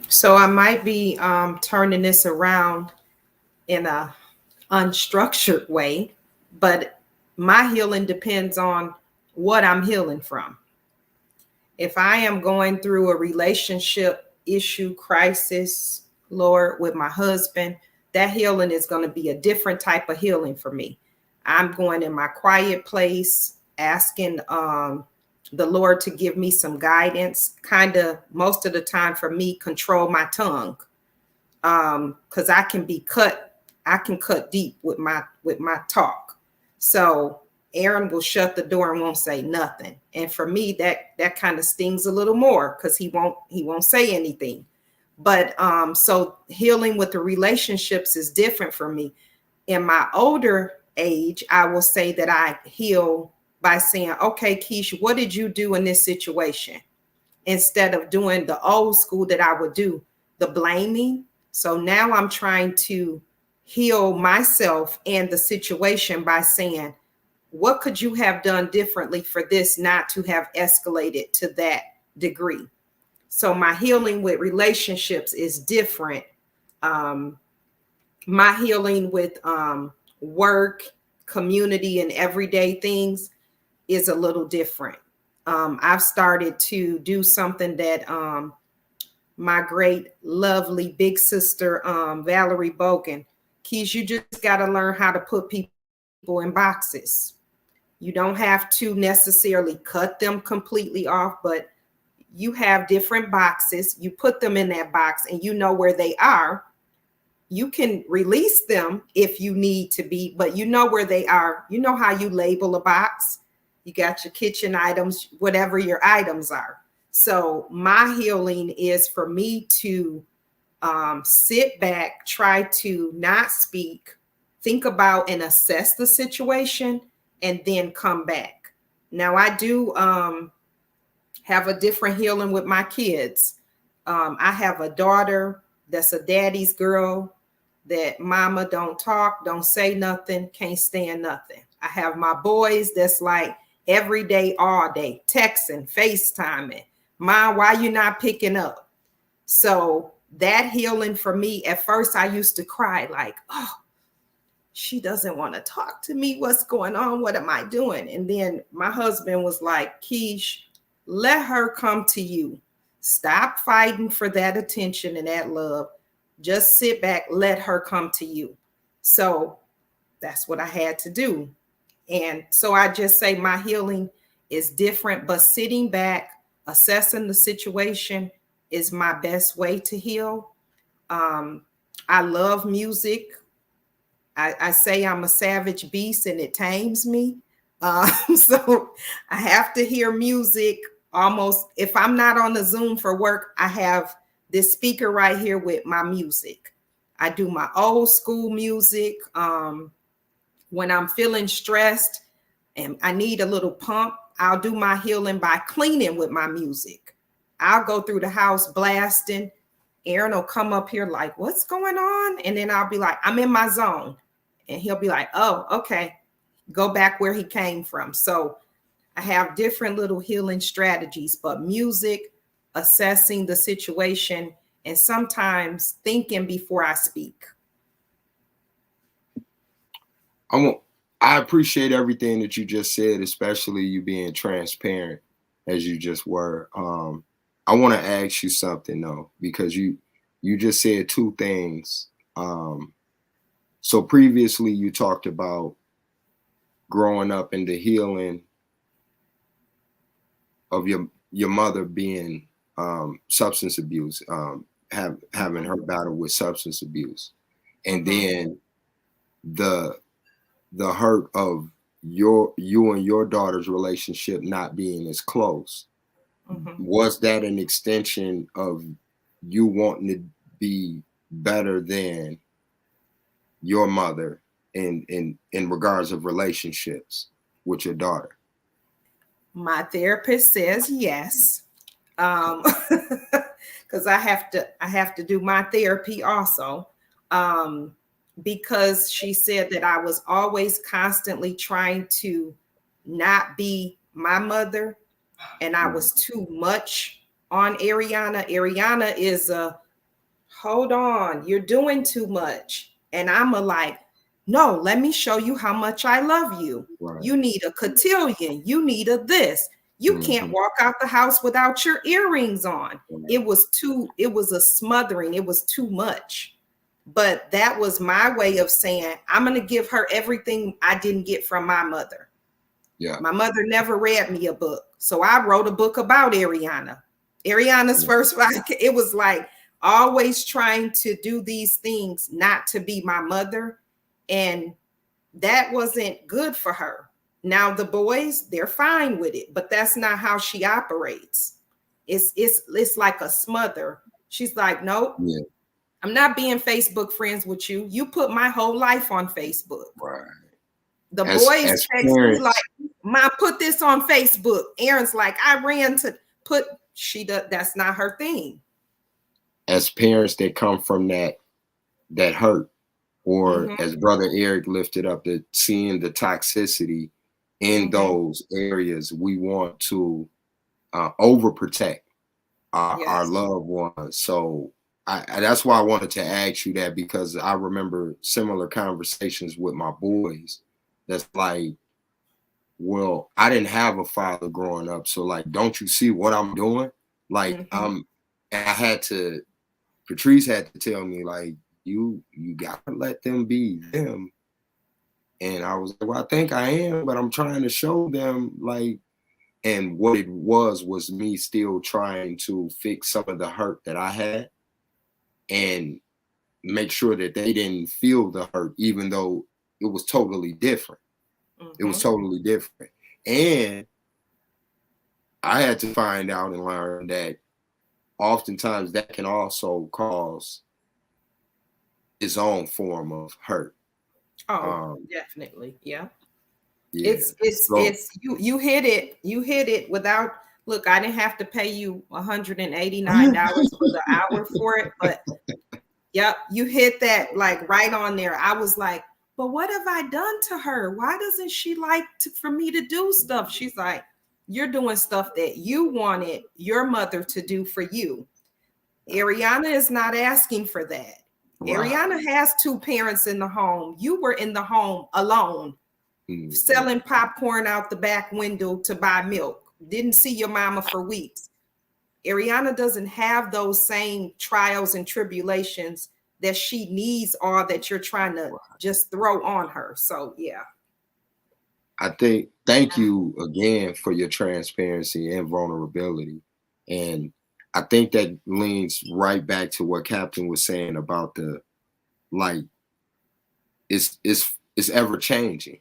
Speaker 5: So I might be turning this around in a unstructured way, but my healing depends on what I'm healing from. If I am going through a relationship issue, crisis, Lord, with my husband, that healing is going to be a different type of healing for me. I'm going in my quiet place, asking the Lord to give me some guidance, kind of most of the time for me, control my tongue. Because I can cut deep with my talk. So Aaron will shut the door and won't say nothing. And for me, that kind of stings a little more because he won't say anything. But so healing with the relationships is different for me. In my older age, I will say that I heal by saying, okay, Keisha, what did you do in this situation? Instead of doing the old school that I would do, the blaming. So now I'm trying to heal myself and the situation by saying, what could you have done differently for this not to have escalated to that degree? So my healing with relationships is different. My healing with work, community, and everyday things is a little different. I've started to do something that my great, lovely big sister, Valerie Bogan, Keys, you just got to learn how to put people in boxes. You don't have to necessarily cut them completely off, but you have different boxes. You put them in that box and you know where they are. You can release them if you need to be, but you know where they are. You know how you label a box. You got your kitchen items, whatever your items are. So my healing is for me to sit back, try to not speak, think about and assess the situation, and then come back. Now I do have a different healing with my kids. I have a daughter that's a daddy's girl that mama don't talk, don't say nothing, can't stand nothing. I have my boys that's like every day, all day, texting, FaceTiming. Mom, why you not picking up? So that healing for me, at first I used to cry like, oh, she doesn't want to talk to me. What's going on? What am I doing? And then my husband was like, Keish, let her come to you. Stop fighting for that attention and that love. Just sit back, let her come to you. So that's what I had to do. And so I just say my healing is different, but sitting back, assessing the situation is my best way to heal. I love music. I say I'm a savage beast and it tames me. So I have to hear music almost. If I'm not on the Zoom for work, I have this speaker right here with my music. I do my old school music. When I'm feeling stressed and I need a little pump, I'll do my healing by cleaning with my music. I'll go through the house blasting. Aaron will come up here like, what's going on? And then I'll be like, I'm in my zone. And he'll be like, oh, okay, go back where he came from. So I have different little healing strategies, but music, assessing the situation, and sometimes thinking before I speak.
Speaker 3: I appreciate everything that you just said, especially you being transparent as you just were. I want to ask you something though, because you just said two things. So previously you talked about growing up in the healing of your mother being substance abuse, having her battle with substance abuse, and then the hurt of you and your daughter's relationship not being as close. Was that an extension of you wanting to be better than your mother in regards of relationships with your daughter?
Speaker 5: My therapist says yes, because I have to do my therapy also. because she said that I was always constantly trying to not be my mother, and I was too much on Ariana. Ariana is a, hold on, you're doing too much. And I'm a like, no, let me show you how much I love you.
Speaker 3: Right.
Speaker 5: You need a cotillion. You need a this. You can't walk out the house without your earrings on. It was a smothering. It was too much. But that was my way of saying, I'm going to give her everything I didn't get from my mother.
Speaker 3: Yeah.
Speaker 5: My mother never read me a book. So I wrote a book about Ariana. Ariana's first, it was like always trying to do these things, not to be my mother. And that wasn't good for her. Now the boys, they're fine with it, but that's not how she operates. It's like a smother. She's like, nope, I'm not being Facebook friends with you. You put my whole life on Facebook.
Speaker 3: Right.
Speaker 5: The boys text me like, Mom, put this on Facebook. Aaron's like, I ran to put, that's not her thing.
Speaker 3: As parents that come from that hurt, or as Brother Eric lifted up, that seeing the toxicity in those areas, we want to overprotect our loved ones. So that's why I wanted to ask you that, because I remember similar conversations with my boys. That's like, well, I didn't have a father growing up, so like, don't you see what I'm doing? Like, and Patrice had to tell me, like, you gotta let them be them. And I was like, well, I think I am, but I'm trying to show them, like, and what it was me still trying to fix some of the hurt that I had and make sure that they didn't feel the hurt, even though it was totally different. It was totally different. And I had to find out and learn that oftentimes that can also cause its own form of hurt.
Speaker 5: Oh, definitely. Yeah. It's you hit it without, look, I didn't have to pay you $189 for the hour for it, but yep, you hit that like right on there. I was like, but what have I done to her? Why doesn't she like for me to do stuff? She's like, you're doing stuff that you wanted your mother to do for you. Ariana is not asking for that. Wow. Ariana has two parents in the home. You were in the home alone, selling popcorn out the back window to buy milk. Didn't see your mama for weeks. Ariana doesn't have those same trials and tribulations that she needs or that you're trying to just throw on her. So, yeah.
Speaker 3: I think, thank you again for your transparency and vulnerability. And I think that leans right back to what Captain was saying about the, like, it's ever changing,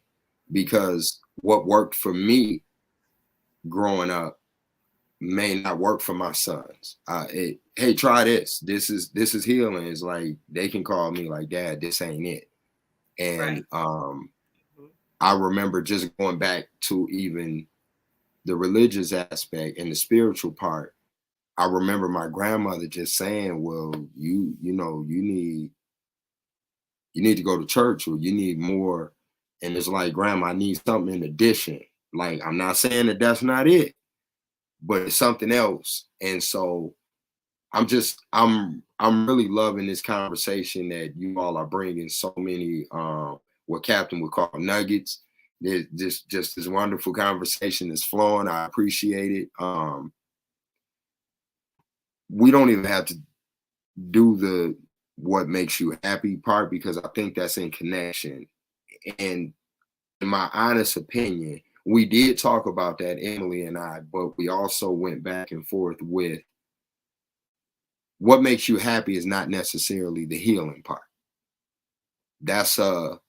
Speaker 3: because what worked for me growing up may not work for my sons. Hey, try this. This is healing. It's like they can call me like, Dad, this ain't it. And I remember just going back to even the religious aspect and the spiritual part. I remember my grandmother just saying, well, you need to go to church, or you need more. And it's like, Grandma, I need something in addition. Like, I'm not saying that that's not it, but it's something else. And so I'm really loving this conversation that you all are bringing so many, what Captain would call nuggets. Just this wonderful conversation is flowing. I appreciate it. We don't even have to do the what makes you happy part, because I think that's in connection. And in my honest opinion, we did talk about that, Emily and I, but we also went back and forth with what makes you happy is not necessarily the healing part. That's the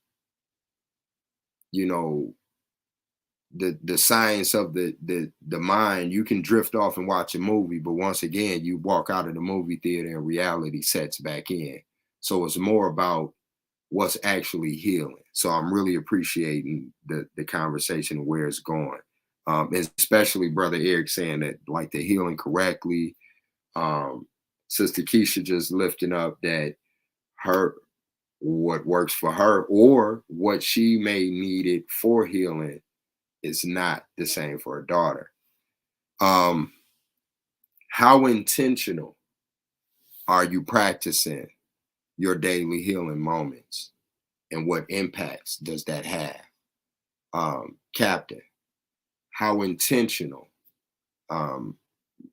Speaker 3: science of the mind. You can drift off and watch a movie, but once again, you walk out of the movie theater and reality sets back in. So it's more about what's actually healing. So I'm really appreciating the conversation and where it's going. Especially Brother Eric saying that, like, the healing correctly. Sister Keisha just lifting up that her what works for her or what she may need it for healing is not the same for a daughter. How intentional are you practicing your daily healing moments, and what impacts does that have? Captain, how intentional?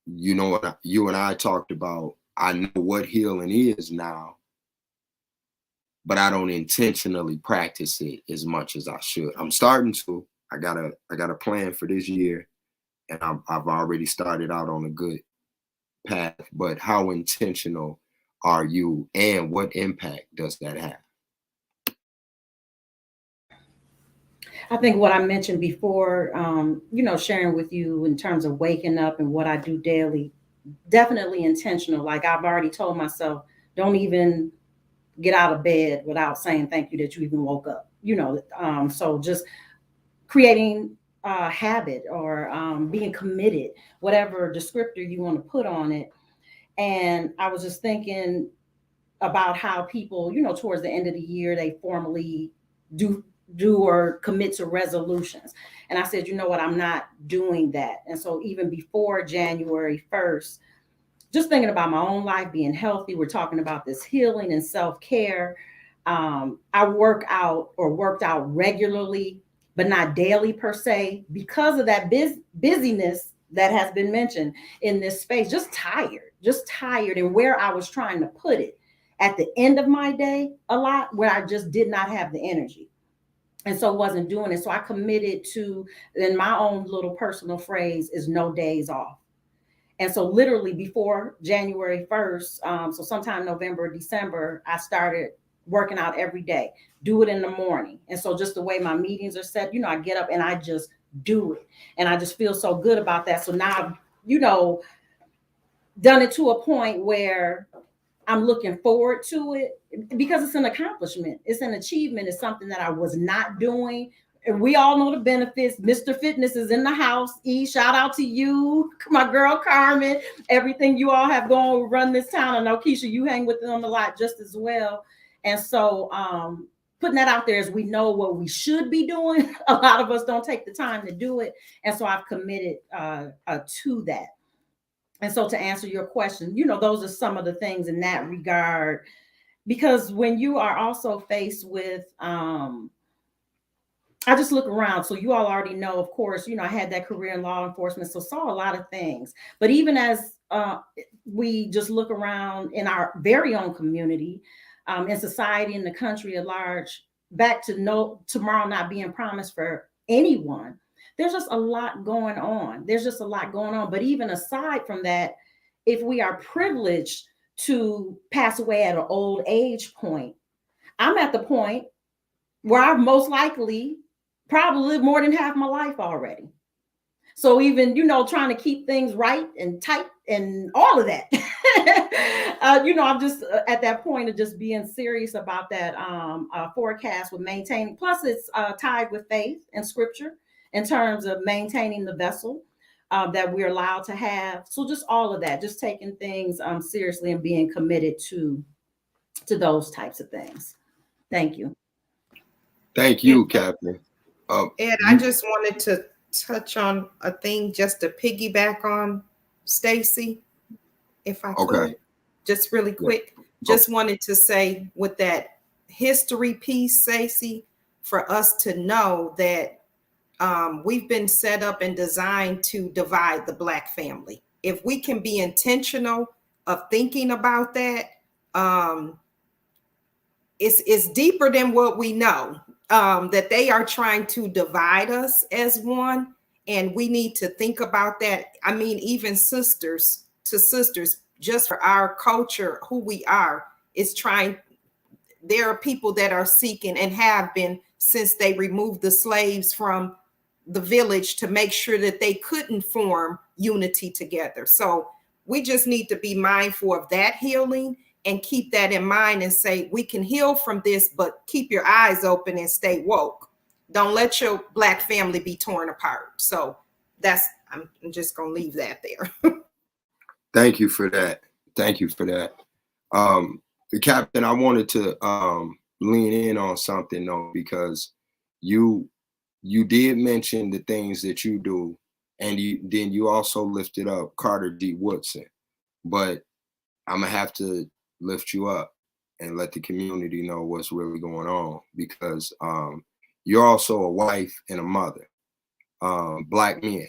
Speaker 3: You know what you and I talked about, I know what healing is now, but I don't intentionally practice it as much as I should. I'm starting to. I got a plan for this year, and I've already started out on a good path. But how intentional are you, and what impact does that have?
Speaker 4: I think what I mentioned before, sharing with you in terms of waking up and what I do daily, definitely intentional. Like I've already told myself, don't even get out of bed without saying thank you that you even woke up. So just creating a habit or being committed, whatever descriptor you want to put on it. And I was just thinking about how people, towards the end of the year, they formally do or commit to resolutions. And I said, you know what, I'm not doing that. And so even before January 1st, just thinking about my own life, being healthy, we're talking about this healing and self-care. I worked out regularly, but not daily per se, because of that busyness that has been mentioned in this space. Just tired, and where I was trying to put it at the end of my day a lot, where I just did not have the energy. And so wasn't doing it. So I committed to, in my own little personal phrase, is no days off. And so literally before January 1st, so sometime November, December, I started working out every day, do it in the morning. And so just the way my meetings are set, I get up and I just do it. And I just feel so good about that. So now, done it to a point where I'm looking forward to it, because it's an accomplishment. It's an achievement. It's something that I was not doing. And we all know the benefits. Mr. Fitness is in the house. Shout out to you, my girl Carmen, everything you all have going, run this town. I know, Keisha, you hang with them a lot just as well. And so putting that out there, as we know what we should be doing, a lot of us don't take the time to do it. And so I've committed to that. And so to answer your question, those are some of the things in that regard, because when you are also faced with, I just look around. So you all already know, of course, I had that career in law enforcement, so saw a lot of things. But even as we just look around in our very own community, in society, in the country at large, back to tomorrow not being promised for anyone. There's just a lot going on. But even aside from that, if we are privileged to pass away at an old age point, I'm at the point where I've most likely probably lived more than half my life already. So even, trying to keep things right and tight and all of that, I'm just at that point of just being serious about that forecast with maintaining. Plus, it's tied with faith and scripture in terms of maintaining the vessel that we're allowed to have. So just all of that, just taking things seriously and being committed to those types of things. Thank you.
Speaker 3: Thank you, Captain.
Speaker 5: Ed, I just wanted to touch on a thing just to piggyback on Stacy, if I could, just really quick. Just wanted to say with that history piece, Stacy, for us to know that we've been set up and designed to divide the Black family. If we can be intentional of thinking about that, it's deeper than what we know. That they are trying to divide us as one, and we need to think about that. I mean, even sisters to sisters, just for our culture, who we are, is trying. There are people that are seeking and have been since they removed the slaves from the village to make sure that they couldn't form unity together. So we just need to be mindful of that healing and keep that in mind and say, we can heal from this, but keep your eyes open and stay woke. Don't let your Black family be torn apart. So I'm just going to leave that there.
Speaker 3: Thank you for that. Captain, I wanted to lean in on something though, because you did mention the things that you do, and then you also lifted up Carter G. Woodson. But I'm gonna have to lift you up and let the community know what's really going on, because you're also a wife and a mother, Black men,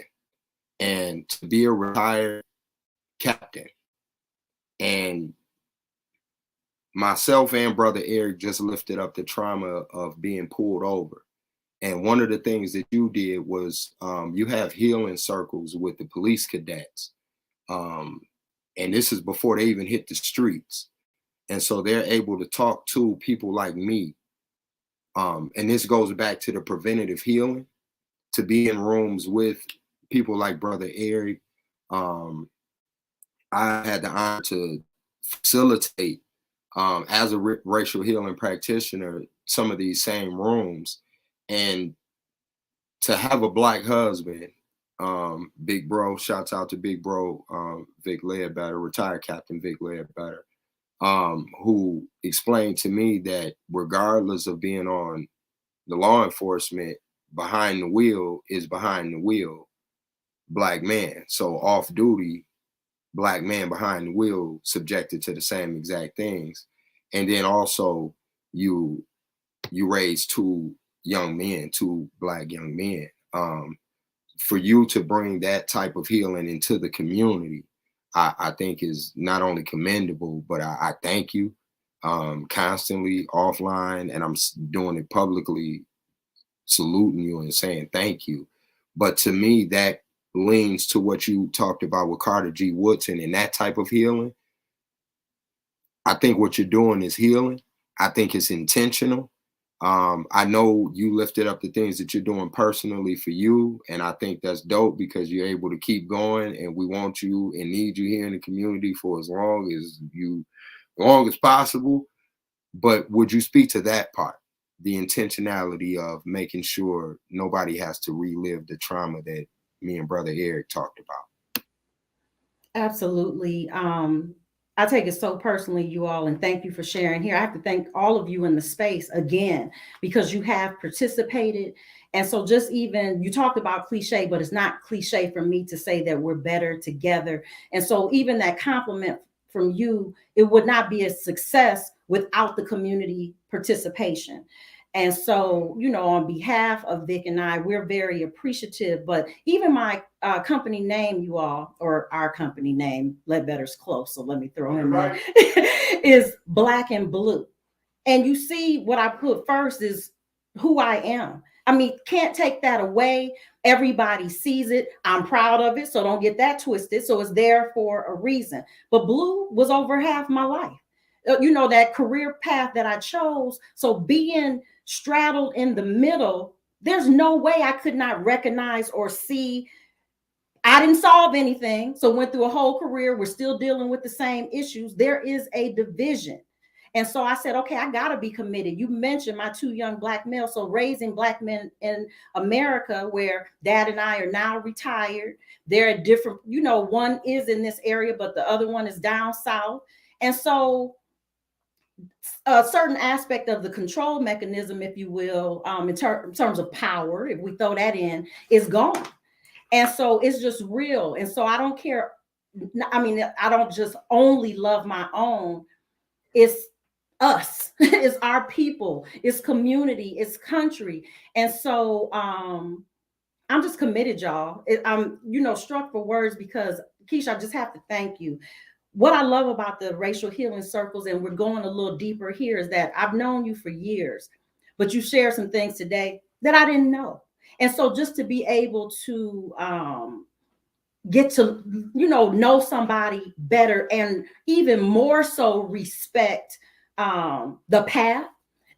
Speaker 3: and to be a retired captain, and myself and brother Eric just lifted up the trauma of being pulled over. And one of the things that you did was you have healing circles with the police cadets. And this is before they even hit the streets. And so they're able to talk to people like me. And this goes back to the preventative healing, to be in rooms with people like brother Eric. I had the honor to facilitate as a racial healing practitioner some of these same rooms, and to have a Black husband, big bro, shouts out to big bro Vic Ledbetter, retired Captain Vic Ledbetter, who explained to me that regardless of being on the law enforcement, behind the wheel is behind the wheel Black man. So off duty Black man behind the wheel subjected to the same exact things. And then also you raised two Black young men. For you to bring that type of healing into the community, I think is not only commendable, but I thank you constantly offline, and I'm doing it publicly, saluting you and saying thank you. But to me, that leans to what you talked about with Carter G. Woodson and that type of healing. I think what you're doing is healing. I think it's intentional. I know you lifted up the things that you're doing personally for you, and I think that's dope because you're able to keep going, and we want you and need you here in the community for as long as possible. But would you speak to that part, the intentionality of making sure nobody has to relive the trauma that me and brother Eric talked about?
Speaker 4: Absolutely. I take it so personally, you all, and thank you for sharing here. I have to thank all of you in the space again, because you have participated. And so just even, you talked about cliche, but it's not cliche for me to say that we're better together. And so even that compliment from you, it would not be a success without the community participation. And so, on behalf of Vic and I, we're very appreciative. But even my company name, you all, or our company name, Ledbetter's close, so let me throw him in, is Black and Blue. And you see what I put first is who I am. I mean, can't take that away. Everybody sees it. I'm proud of it. So don't get that twisted. So it's there for a reason. But blue was over half my life. That career path that I chose. So being straddled in the middle, there's no way I could not recognize or see. I didn't solve anything. So went through a whole career. We're still dealing with the same issues. There is a division. And so I said, okay, I got to be committed. You mentioned my two young Black males. So raising Black men in America, where dad and I are now retired, they're at different, one is in this area, but the other one is down south. And so a certain aspect of the control mechanism, if you will, in terms of power, if we throw that in, is gone. And so it's just real. And so I don't care. I mean, I don't just only love my own. It's us. It's our people. It's community. It's country. And so I'm just committed, y'all. I'm, struck for words because, Keisha, I just have to thank you. What I love about the racial healing circles, and we're going a little deeper here, is that I've known you for years, but you shared some things today that I didn't know. And so just to be able to get to, know somebody better, and even more so respect the path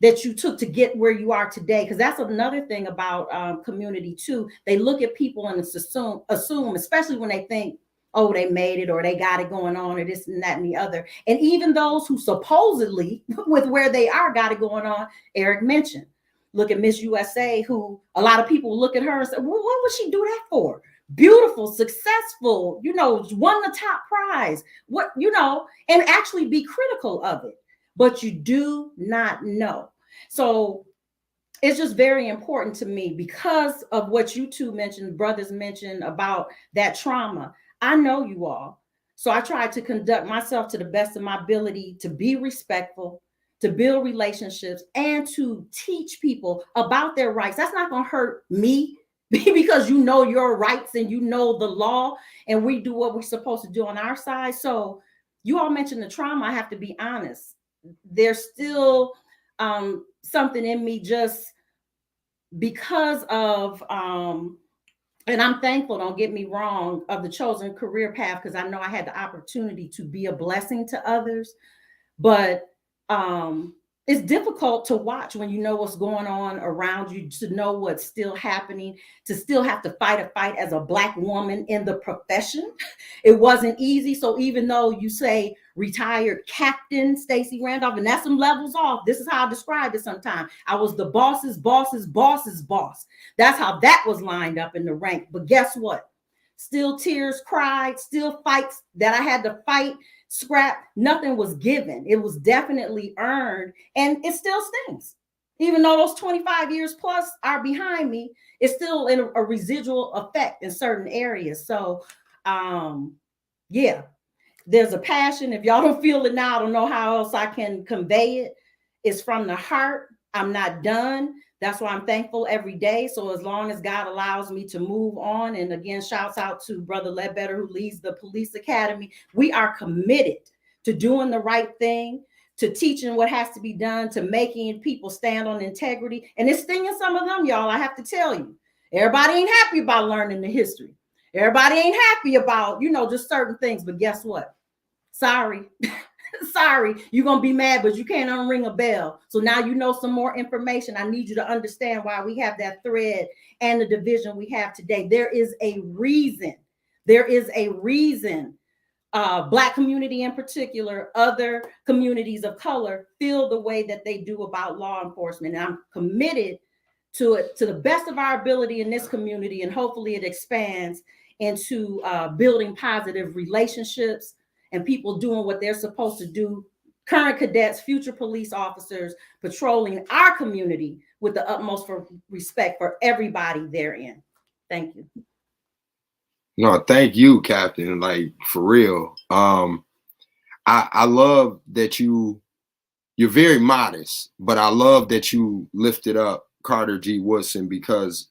Speaker 4: that you took to get where you are today. Because that's another thing about community too. They look at people and assume, especially when they think, oh, they made it or they got it going on or this and that and the other. And even those who supposedly with where they are got it going on, Eric mentioned. Look at Miss USA, who a lot of people look at her and say, well, what would she do that for? Beautiful, successful, won the top prize, and actually be critical of it. But you do not know. So it's just very important to me because of what you two mentioned, brothers mentioned about that trauma. I know you all. So I try to conduct myself to the best of my ability to be respectful, to build relationships, and to teach people about their rights. That's not going to hurt me because you know your rights and you know the law, and we do what we're supposed to do on our side. So you all mentioned the trauma. I have to be honest. There's still something in me just because of and I'm thankful, don't get me wrong, of the chosen career path, because I know I had the opportunity to be a blessing to others. But it's difficult to watch when you know what's going on around you, to know what's still happening, to still have to fight a fight as a Black woman in the profession. It wasn't easy. So even though you say retired Captain Stacey Randolph, and that's some levels off, this is how I described it sometimes. I was the boss's boss's boss's boss. That's how that was lined up in the rank. But guess what? Still tears cried, still fights that I had to fight, scrap. Nothing was given. It was definitely earned, and it still stings. Even though those 25 years plus are behind me, it's still in a residual effect in certain areas. So yeah, there's a passion. If y'all don't feel it now, I don't know how else I can convey it. It's from the heart. I'm not done. That's why I'm thankful every day. So as long as God allows me to move on, and again, shouts out to Brother Ledbetter, who leads the police academy. We are committed to doing the right thing, to teaching what has to be done, to making people stand on integrity. And it's stinging some of them, y'all. I have to tell you, everybody ain't happy about learning the history. Everybody ain't happy about, just certain things. But guess what? Sorry. Sorry, you're going to be mad, but you can't unring a bell. So now you know some more information. I need you to understand why we have that thread and the division we have today. There is a reason. There is a reason. Black community in particular, other communities of color feel the way that they do about law enforcement. And I'm committed to it to the best of our ability in this community. And hopefully it expands into building positive relationships and people doing what they're supposed to do. Current cadets, future police officers, patrolling our community with the utmost respect for everybody therein. Thank you.
Speaker 3: No, thank you, Captain. Like, for real. I love that you're very modest, but I love that you lifted up Carter G. Woodson, because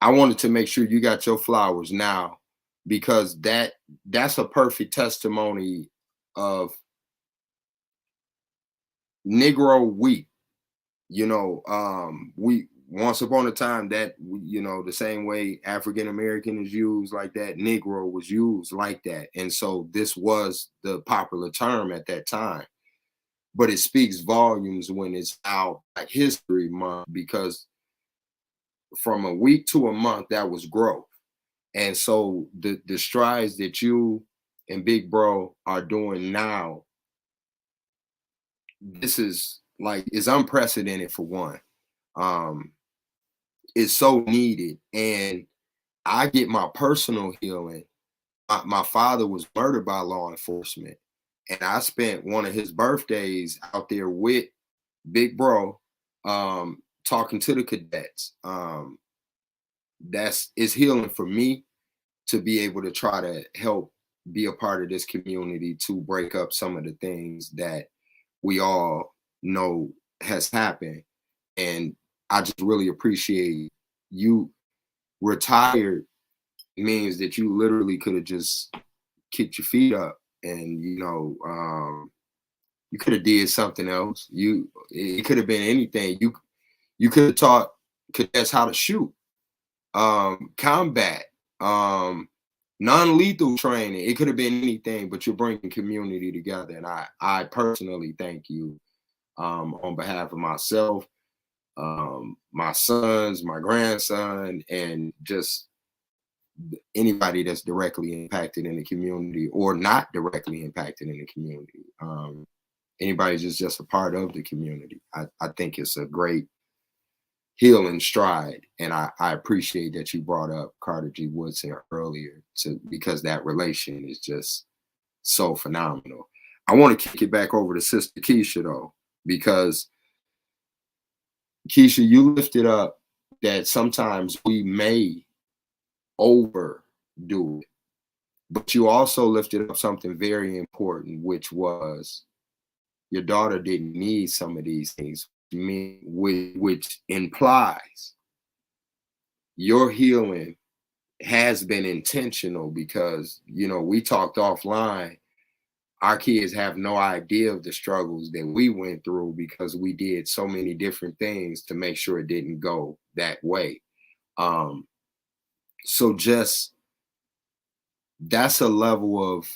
Speaker 3: I wanted to make sure you got your flowers now, because that's a perfect testimony of Negro week. We once upon a time that, the same way African American is used like that, Negro was used like that. And so this was the popular term at that time. But it speaks volumes when it's out like History Month, because from a week to a month, that was growth. And so the strides that you and Big Bro are doing now, this is unprecedented for one. It's so needed. And I get my personal healing. My father was murdered by law enforcement, and I spent one of his birthdays out there with Big Bro, talking to the cadets. It's healing for me to be able to try to help be a part of this community, to break up some of the things that we all know has happened. And I just really appreciate you. Retired means that you literally could have just kicked your feet up and, you could have did something else. It could have been anything. You could have taught cadets how to shoot, combat, non-lethal training. It could have been anything, but you're bringing community together. And I personally thank you, on behalf of myself, my sons, my grandson, and just anybody that's directly impacted in the community or not directly impacted in the community. Anybody just a part of the community. I think it's a great healing stride. And I appreciate that you brought up Carter G. Woodson earlier, because that relation is just so phenomenal. I want to kick it back over to Sister Keisha, though, because Keisha, you lifted up that sometimes we may overdo it, but you also lifted up something very important, which was your daughter didn't need some of these things, which implies your healing has been intentional, because, you know, we talked offline. Our kids have no idea of the struggles that we went through because we did so many different things to make sure it didn't go that way. So just that's a level of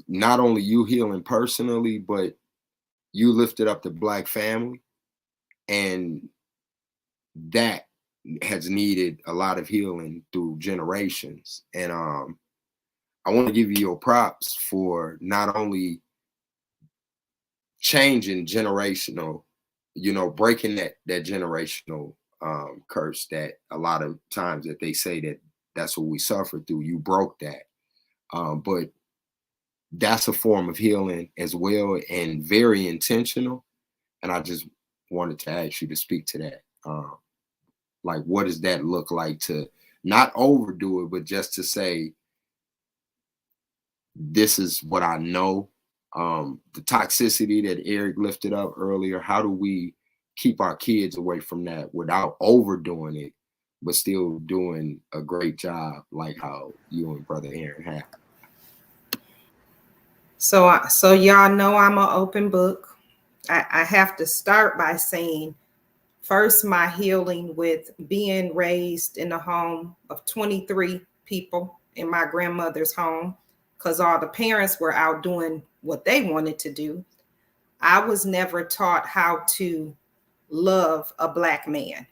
Speaker 3: not only you healing personally, but you lifted up the Black family, and that has needed a lot of healing through generations. And I want to give you your props for not only changing generational, you know, breaking that generational curse that a lot of times that they say that that's what we suffer through. You broke that. But that's a form of healing as well, and very intentional. And I just wanted to ask you to speak to that. Like, what does that look like to not overdo it, but just to say, this is what I know. The toxicity that Eric lifted up earlier, how do we keep our kids away from that without overdoing it, but still doing a great job like how you and Brother Aaron have?
Speaker 5: So y'all know I'm an open book. I have to start by saying, first, my healing with being raised in a home of 23 people in my grandmother's home, because all the parents were out doing what they wanted to do. I was never taught how to love a Black man.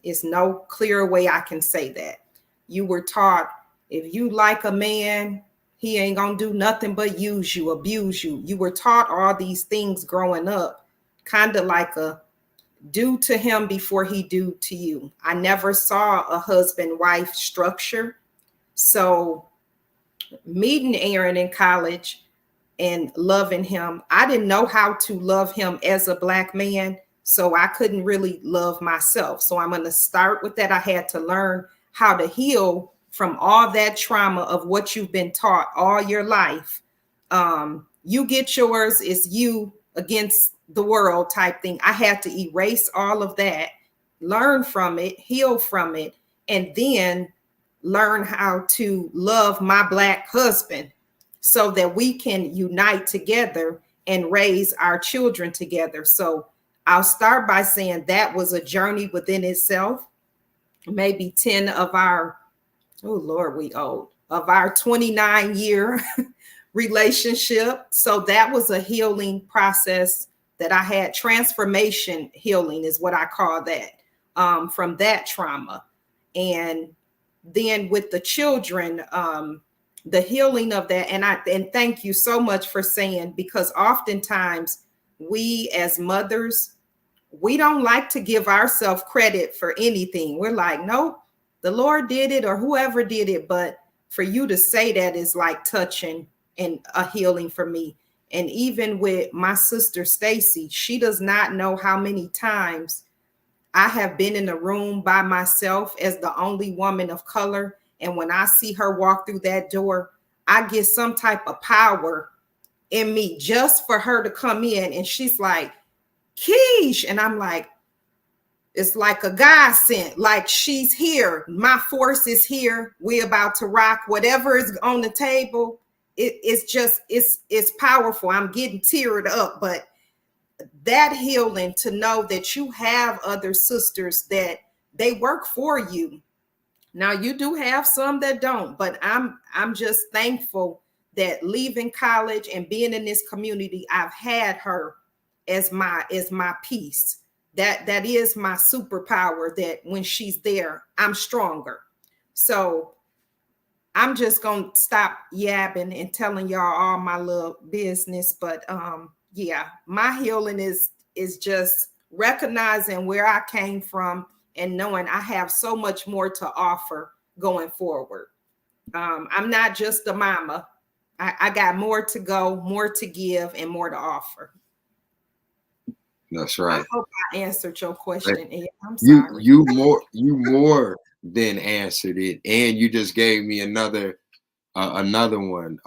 Speaker 5: It's no clear way I can say that. You were taught, if you like a man, he ain't gonna do nothing but use you, abuse you. You were taught all these things growing up, kind of like a do to him before he do to you. I never saw a husband-wife structure. So meeting Aaron in college and loving him, I didn't know how to love him as a Black man, so I couldn't really love myself. So I'm going to start with that. I had to learn how to heal from all that trauma of what you've been taught all your life. You get yours, it's you against the world type thing. I had to erase all of that, learn from it, heal from it, and then learn how to love my Black husband so that we can unite together and raise our children together. So I'll start by saying that was a journey within itself. Maybe 10 of our, oh Lord, we old, of our 29-year relationship. So that was a healing process that I had. Transformation healing is what I call that, from that trauma. And then with the children, the healing of that. And thank you so much for saying, because oftentimes we as mothers, we don't like to give ourselves credit for anything. We're like, nope, the Lord did it or whoever did it. But for you to say that is like touching and a healing for me. And even with my sister, Stacy, she does not know how many times I have been in a room by myself as the only woman of color. And when I see her walk through that door, I get some type of power in me just for her to come in. And she's like, Keish. And I'm like, it's like a God sent, like she's here. My force is here. We're about to rock whatever is on the table. It's powerful. I'm getting teared up, but that healing to know that you have other sisters that they work for you. Now you do have some that don't, but I'm just thankful that leaving college and being in this community, I've had her as my peace. That is my superpower, that when she's there, I'm stronger. So I'm just gonna stop yapping and telling y'all all my little business. But yeah, my healing is just recognizing where I came from and knowing I have so much more to offer going forward. I'm not just a mama. I got more to go, more to give, and more to offer.
Speaker 3: That's
Speaker 5: I
Speaker 3: right.
Speaker 5: hope I answered your question, Ed. I'm
Speaker 3: You
Speaker 5: sorry.
Speaker 3: you more than answered it, and you just gave me another one,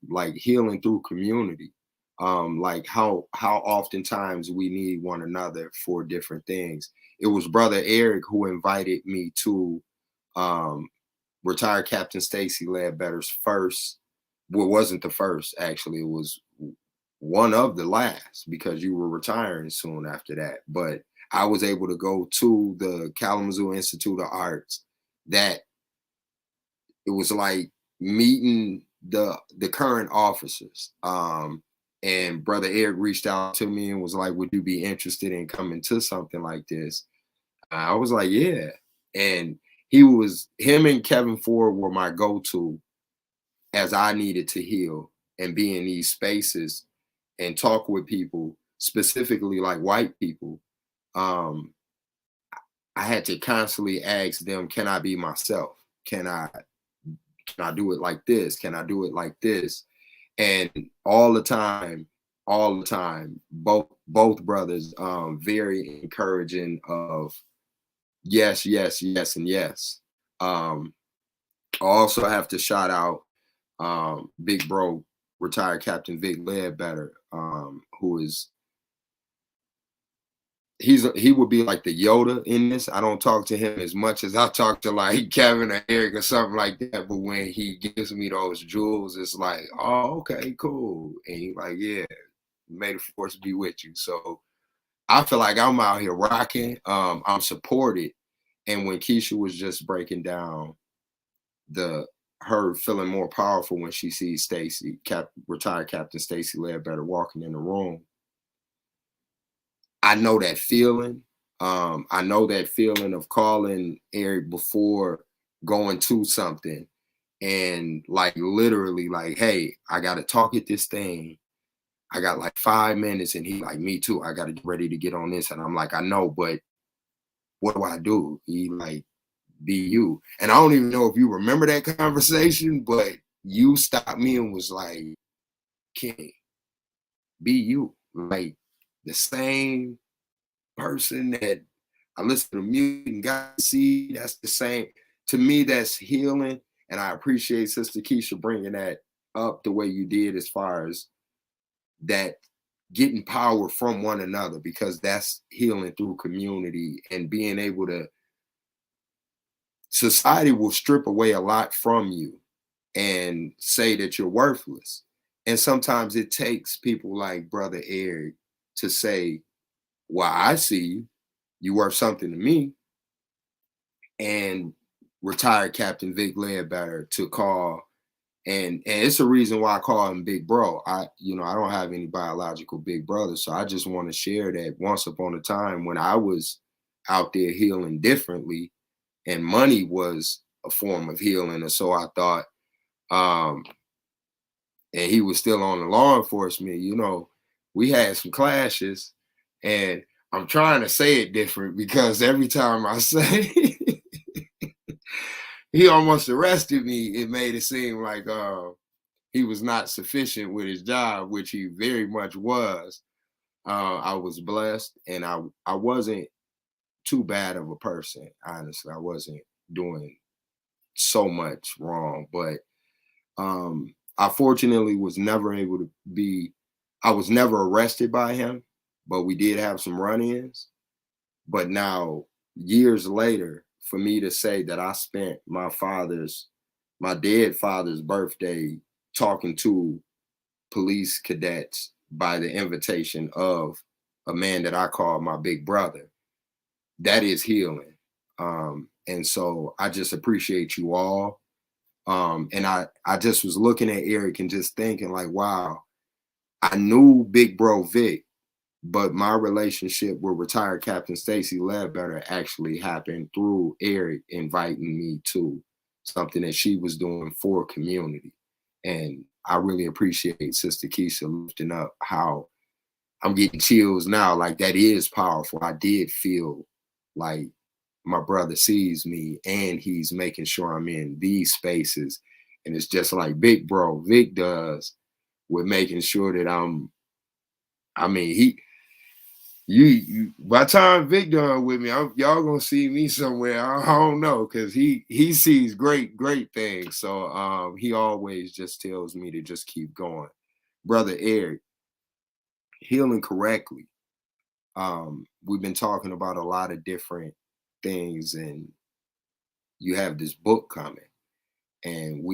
Speaker 3: like healing through community, like how oftentimes we need one another for different things. It was Brother Eric who invited me to um, retired Captain Stacy Ledbetter's first. Well, it wasn't the first, actually. It was one of the last, because you were retiring soon after that. But I was able to go to the Kalamazoo Institute of Arts. That it was like meeting the current officers. And Brother Eric reached out to me and was like, "Would you be interested in coming to something like this?" I was like, "Yeah." And him and Kevin Ford were my go-to as I needed to heal and be in these spaces and talk with people, specifically like white people. Um, I had to constantly ask them, can I be myself? Can I do it like this? Can I do it like this? And all the time, both brothers, very encouraging of yes, yes, yes, and yes. I also have to shout out big bro, retired Captain Vic Ledbetter, who is he would be like the Yoda in this. I don't talk to him as much as I talk to like Kevin or Eric or something like that. But when he gives me those jewels, it's like, oh, okay, cool. And he's like, yeah, may the force be with you. So I feel like I'm out here rocking. I'm supported. And when Keisha was just breaking down her feeling more powerful when she sees Stacy, retired Captain Stacy Ledbetter, walking in the room, I know that feeling. I know that feeling of calling Eric before going to something and like literally like, hey, I got to talk at this thing. I got like 5 minutes, and he like, me too. I got to get ready to get on this. And I'm like, I know, but what do I do? He like, be you. And I don't even know if you remember that conversation, but you stopped me and was like, King, be you. Like the same person that I listen to music and got to see, that's the same. To me, that's healing. And I appreciate Sister Keisha bringing that up the way you did, as far as that getting power from one another, because that's healing through community and being able to, society will strip away a lot from you and say that you're worthless. And sometimes it takes people like Brother Eric to say, well, I see you, you worth something to me. And retired Captain Vic Ledbetter to call, and it's a reason why I call him Big Bro. I don't have any biological big brothers, so I just want to share that once upon a time when I was out there healing differently, and money was a form of healing, and so I thought, and he was still on the law enforcement, we had some clashes, and I'm trying to say it different because every time I say he almost arrested me, it made it seem like he was not sufficient with his job, which he very much was. I was blessed, and I wasn't too bad of a person, honestly. I wasn't doing so much wrong, but I fortunately was never able to I was never arrested by him, but we did have some run-ins. But now, years later, for me to say that I spent my dead father's birthday talking to police cadets by the invitation of a man that I call my big brother, that is healing. And so I just appreciate you all. And I just was looking at Eric and just thinking like, wow, I knew Big Bro Vic, but my relationship with retired Captain Stacy Ledbetter actually happened through Eric inviting me to something that she was doing for community. And I really appreciate Sister Keisha lifting up how I'm getting chills now. Like, that is powerful. I did feel like my brother sees me and he's making sure I'm in these spaces. And it's just like Big Bro Vic does with making sure that You by the time Vic done with me, y'all gonna see me somewhere. I don't know, because he sees great things. So he always just tells me to just keep going. Brother Eric, healing correctly. We've been talking about a lot of different things, and you have this book coming, and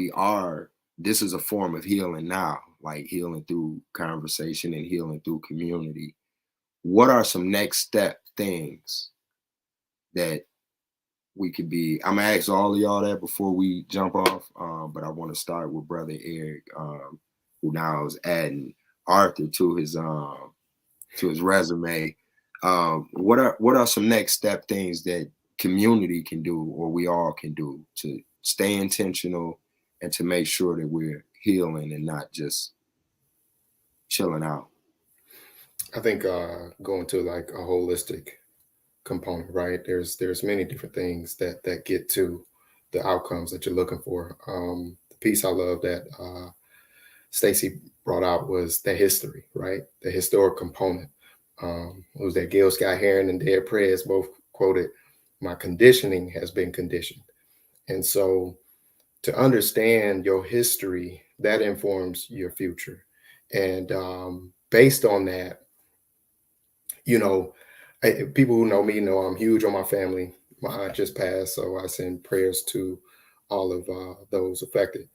Speaker 3: this is a form of healing now, like healing through conversation and healing through community. What are some next step things that we could be? I'm gonna ask all of y'all that before we jump off, but I want to start with Brother Eric, who now is adding Arthur to his resume. What are some next step things that community can do, or we all can do, to stay intentional and to make sure that we're healing and not just chilling out?
Speaker 6: I think going to like a holistic component, right? There's many different things that get to the outcomes that you're looking for. The piece I love that Stacy brought out was the history, right? The historic component. It was that Gil Scott Heron and Dead Prez both quoted, "My conditioning has been conditioned." And so to understand your history, that informs your future. And based on that, people who know me know I'm huge on my family. My aunt just passed, so I send prayers to all of those affected.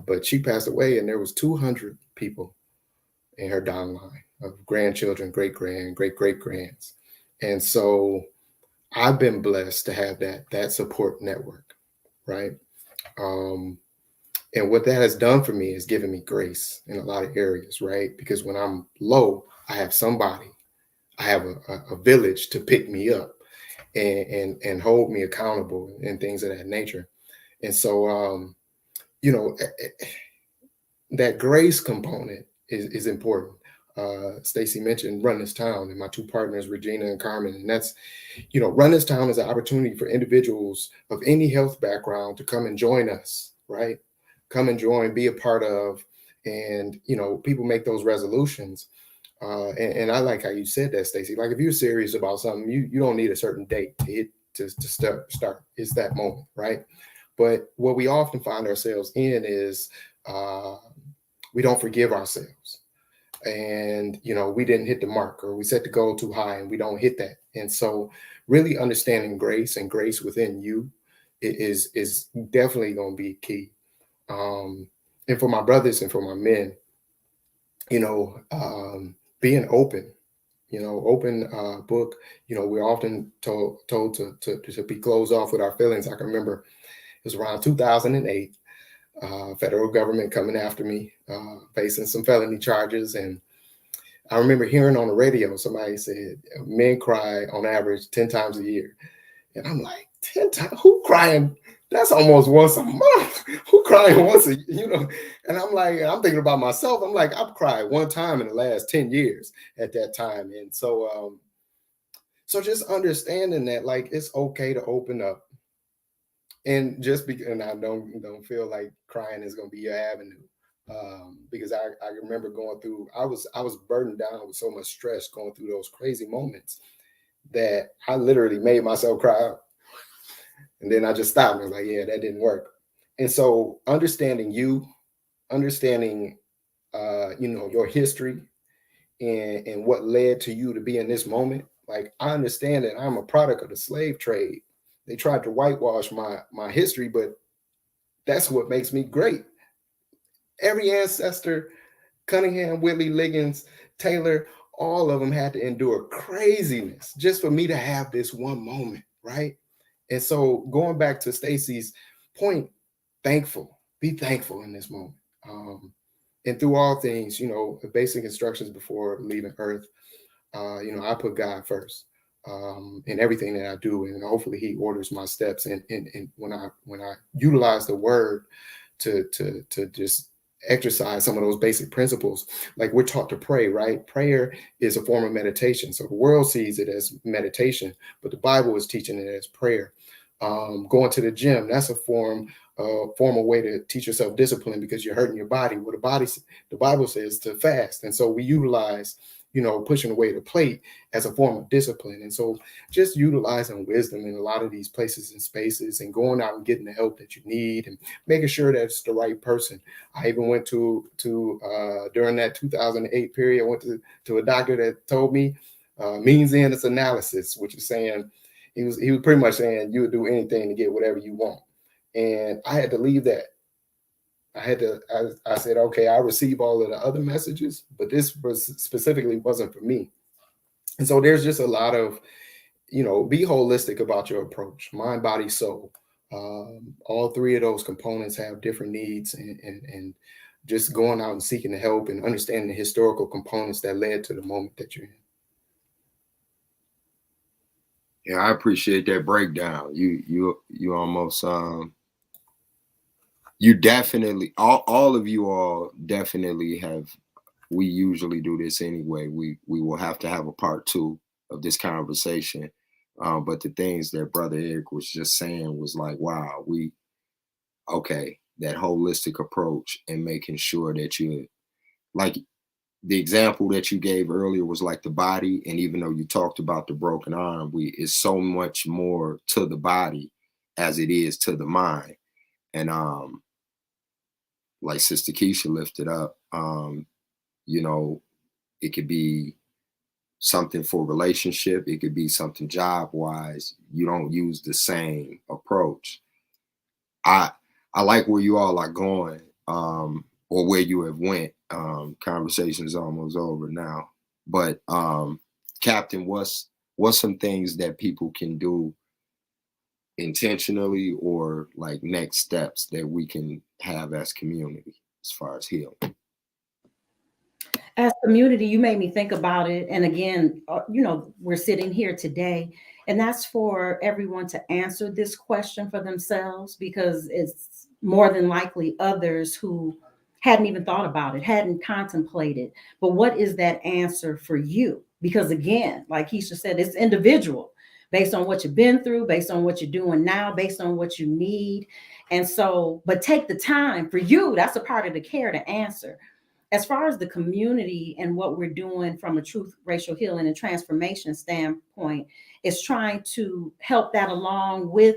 Speaker 6: But she passed away, and there was 200 people in her down line of grandchildren, great-grands. And so I've been blessed to have that support network, right? And what that has done for me is given me grace in a lot of areas, right? Because when I'm low, I have somebody, I have a village to pick me up and hold me accountable and things of that nature. And so, that grace component is important. Stacy mentioned Run This Town, and my two partners, Regina and Carmen. And that's, Run This Town is an opportunity for individuals of any health background to come and join us, right? Come and join, be a part of, and, people make those resolutions. And I like how you said that, Stacy. Like, if you're serious about something, you don't need a certain date to start. It's that moment, right? But what we often find ourselves in is we don't forgive ourselves, and we didn't hit the mark, or we set the goal too high and we don't hit that. And so, really understanding grace and grace within you is definitely going to be key. And for my brothers and for my men, being open, open book. We're often told to be closed off with our feelings. I can remember it was around 2008, federal government coming after me, facing some felony charges. And I remember hearing on the radio, somebody said, men cry on average 10 times a year. And I'm like, 10 times? Who crying? That's almost once a month. Who crying once a, And I'm thinking about myself. I'm like, I've cried one time in the last 10 years at that time. And so, so just understanding that, like, it's okay to open up. And and I don't feel like crying is going to be your avenue. Because I remember going through, I was burdened down with so much stress going through those crazy moments that I literally made myself cry out. And then I just stopped and was like, yeah, that didn't work. And so understanding your history and what led to you to be in this moment. Like, I understand that I'm a product of the slave trade. They tried to whitewash my history, but that's what makes me great. Every ancestor, Cunningham, Whitley, Liggins, Taylor, all of them had to endure craziness just for me to have this one moment, right? And so going back to Stacy's point, be thankful in this moment. And through all things, basic instructions before leaving Earth, I put God first in everything that I do, and hopefully He orders my steps. And when I utilize the Word to just exercise some of those basic principles, like we're taught to pray, right? Prayer is a form of meditation. So the world sees it as meditation, but the Bible is teaching it as prayer. Going to the gym, that's a formal way to teach yourself discipline because you're hurting your body. Well, the Bible says to fast. And so we utilize, pushing away the plate as a form of discipline. And so just utilizing wisdom in a lot of these places and spaces and going out and getting the help that you need and making sure that it's the right person. I even went to during that 2008 period, I went to a doctor that told me means in its analysis, which is saying he was pretty much saying you would do anything to get whatever you want. And I had to leave that. I said, okay, I receive all of the other messages, but this specifically wasn't for me. And so there's just a lot of, be holistic about your approach, mind, body, soul. All three of those components have different needs, and just going out and seeking the help and understanding the historical components that led to the moment that you're in.
Speaker 3: Yeah, I appreciate that breakdown. You almost you definitely, all of you all definitely have. We usually do this anyway. We will have to have a part 2 of this conversation. But the things that Brother Eric was just saying was like, wow, that holistic approach and making sure that you, like the example that you gave earlier was like the body. And even though you talked about the broken arm, it's so much more to the body as it is to the mind. And like Sister Keisha lifted up, it could be something for relationship. It could be something job wise. You don't use the same approach. I like where you all are going, or where you have went. Conversation is almost over now, but Captain, what's some things that people can do intentionally, or like next steps that we can have as community as far as healing?
Speaker 4: As community, you made me think about it. And again, we're sitting here today, and that's for everyone to answer this question for themselves, because it's more than likely others who hadn't even thought about it, hadn't contemplated. But what is that answer for you? Because again, like Keisha said, it's individual based on what you've been through, based on what you're doing now, based on what you need. And so, but take the time for you. That's a part of the care to answer. As far as the community and what we're doing from a truth, racial healing, and transformation standpoint, is trying to help that along with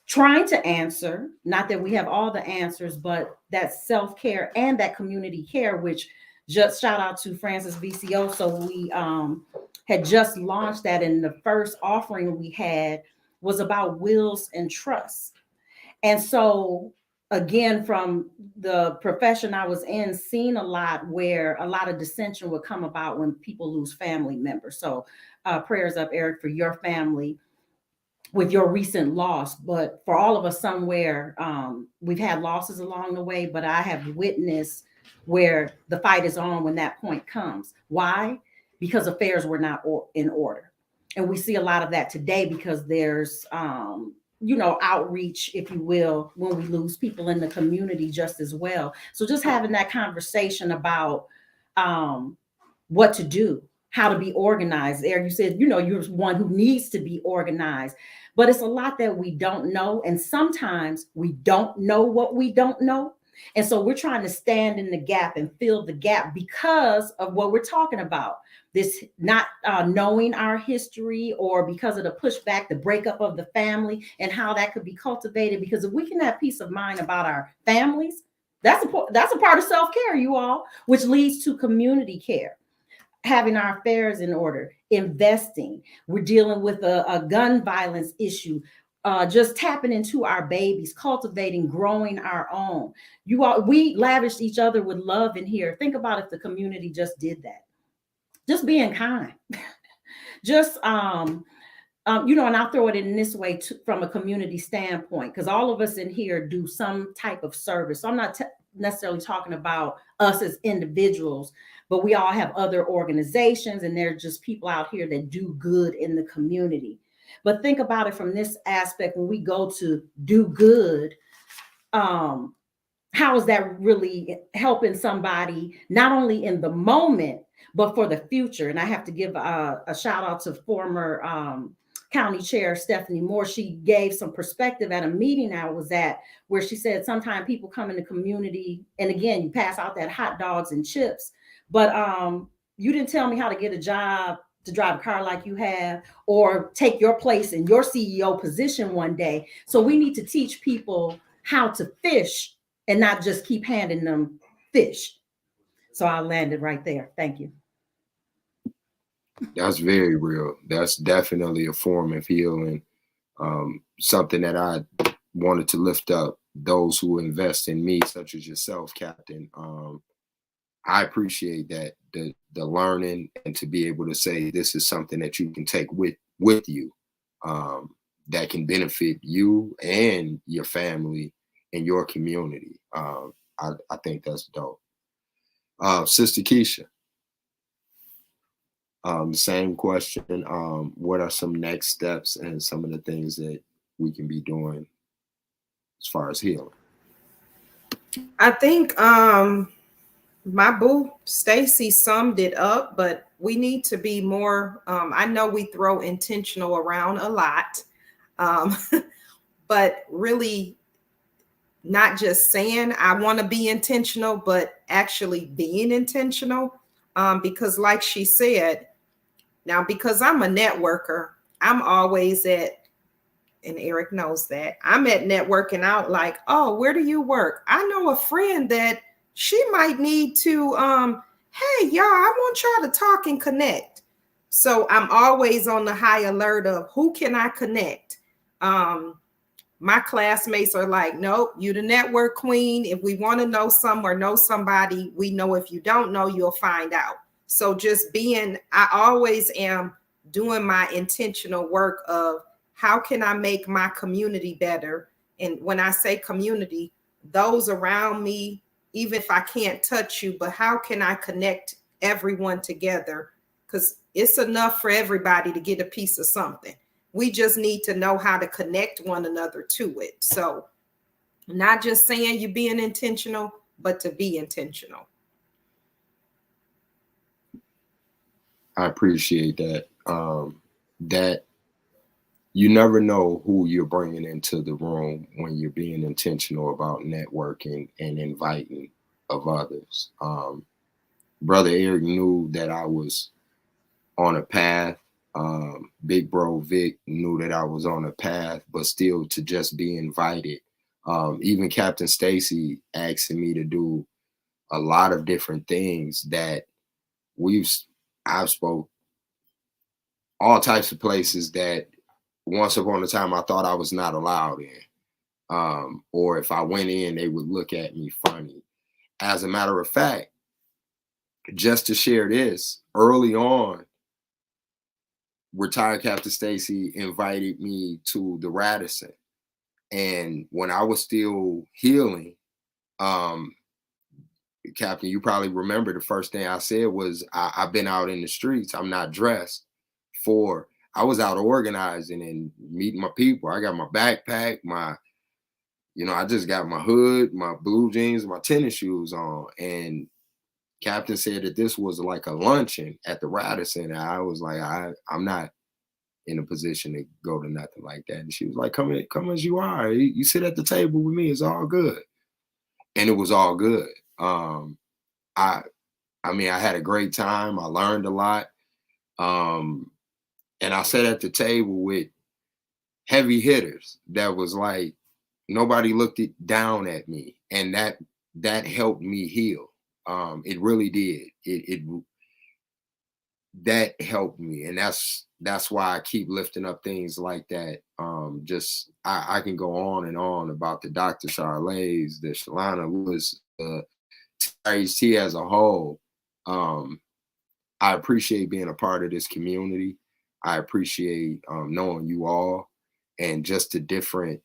Speaker 4: trying to answer, not that we have all the answers, but that self-care and that community care, which just shout out to Francis VCO. So we had just launched that, and the first offering we had was about wills and trusts. And so again, from the profession I was in, seen a lot where a lot of dissension would come about when people lose family members. So prayers up, Eric, for your family with your recent loss. But for all of us somewhere, we've had losses along the way, but I have witnessed where the fight is on when that point comes. Why? Because affairs were not in order. And we see a lot of that today because there's outreach, if you will, when we lose people in the community just as well. So just having that conversation about what to do, how to be organized. Eric, you said, you're one who needs to be organized, but it's a lot that we don't know. And sometimes we don't know what we don't know. And so we're trying to stand in the gap and fill the gap because of what we're talking about. This not knowing our history, or because of the pushback, the breakup of the family, and how that could be cultivated. Because if we can have peace of mind about our families, that's a part of self-care, you all, which leads to community care, having our affairs in order, investing. We're dealing with a gun violence issue. Just tapping into our babies, cultivating, growing our own. We lavished each other with love in here. Think about if the community just did that. Just being kind. Just, and I'll throw it in this way from a community standpoint, because all of us in here do some type of service. So I'm not necessarily talking about us as individuals, but we all have other organizations, and they're just people out here that do good in the community. But think about it from this aspect: when we go to do good, how is that really helping somebody, not only in the moment, but for the future? And I have to give a shout out to former County Chair Stephanie Moore. She gave some perspective at a meeting I was at, where she said sometimes people come in the community, and again, you pass out that hot dogs and chips, but You didn't tell me how to get a job, to drive a car like you have, or take your place in your CEO position one day. So we need to teach people how to fish and not just keep handing them fish. So I landed right there. Thank you.
Speaker 3: That's very real. That's definitely a form of healing. Something that I wanted to lift up those who invest in me, such as yourself, Captain. I appreciate that, the learning, and to be able to say this is something that you can take with you, that can benefit you and your family and your community. I think that's dope. Sister Keisha, same question. What are some next steps and some of the things that we can be doing as far as healing?
Speaker 5: I think my boo Stacy summed it up, but we need to be more. I know we throw intentional around a lot, but really not just saying I want to be intentional, but actually being intentional. Because like she said, now because I'm a networker, I'm always at, and Eric knows that, I'm at networking out like, oh, where do you work? I know a friend that she might need to, hey, y'all, I want y'all to talk and connect. So I'm always on the high alert of who can I connect? My classmates are like, nope, you the network queen. If we want to know some or know somebody, we know. If you don't know, you'll find out. So just being, I always am doing my intentional work of how can I make my community better? And when I say community, those around me, even if I can't touch you, but how can I connect everyone together? Because it's enough for everybody to get a piece of something. We just need to know how to connect one another to it. So not just saying you're being intentional, but to be intentional.
Speaker 3: I appreciate that. That you never know who you're bringing into the room when you're being intentional about networking and inviting of others. Brother Eric knew that I was on a path. Big bro Vic knew that I was on a path, but still to just be invited. Even Captain Stacy asking me to do a lot of different things that I've spoke all types of places that once upon a time I thought I was not allowed in. Or if I went in, they would look at me funny. As a matter of fact, just to share this, early on, retired Captain Stacy invited me to the Radisson. And when I was still healing, Captain, you probably remember the first thing I said was, I've been out in the streets. I'm not dressed for, I was out organizing and meeting my people. I got my backpack, I just got my hood, my blue jeans, my tennis shoes on. And Captain said that this was like a luncheon at the Radisson. And I was like, I'm not in a position to go to nothing like that. And she was like, come as you are. You sit at the table with me. It's all good. And it was all good. I had a great time. I learned a lot. And I sat at the table with heavy hitters that was like, nobody looked down at me. And that helped me heal. It really did. That helped me. And that's why I keep lifting up things like that. I can go on and on about the Dr. Charlai's, the Shalana Lewis, TRutH as a whole. I appreciate being a part of this community. I appreciate knowing you all, and just the different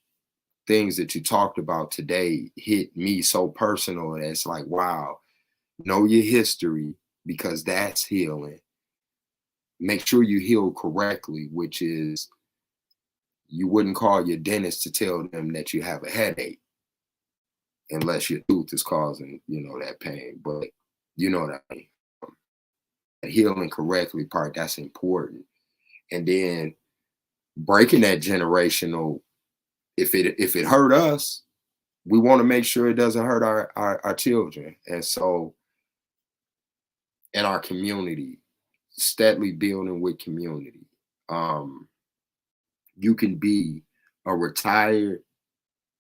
Speaker 3: things that you talked about today hit me so personal. And it's like, wow, know your history, because that's healing. Make sure you heal correctly, which is you wouldn't call your dentist to tell them that you have a headache unless your tooth is causing, that pain. But you know what I mean. Healing correctly part, that's important. And then breaking that generational, if it hurt us, we want to make sure it doesn't hurt our children. And so and our community, steadily building with community. You can be a retired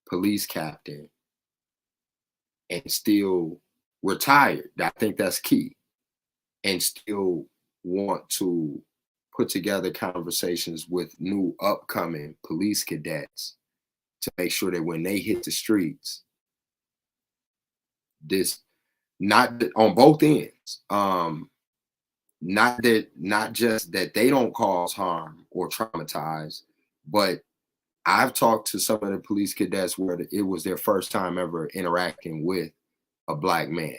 Speaker 3: police captain and still retired. I think that's key. And still want to put together conversations with new upcoming police cadets to make sure that when they hit the streets, this, not on both ends, not just that they don't cause harm or traumatize, but I've talked to some of the police cadets where it was their first time ever interacting with a Black man,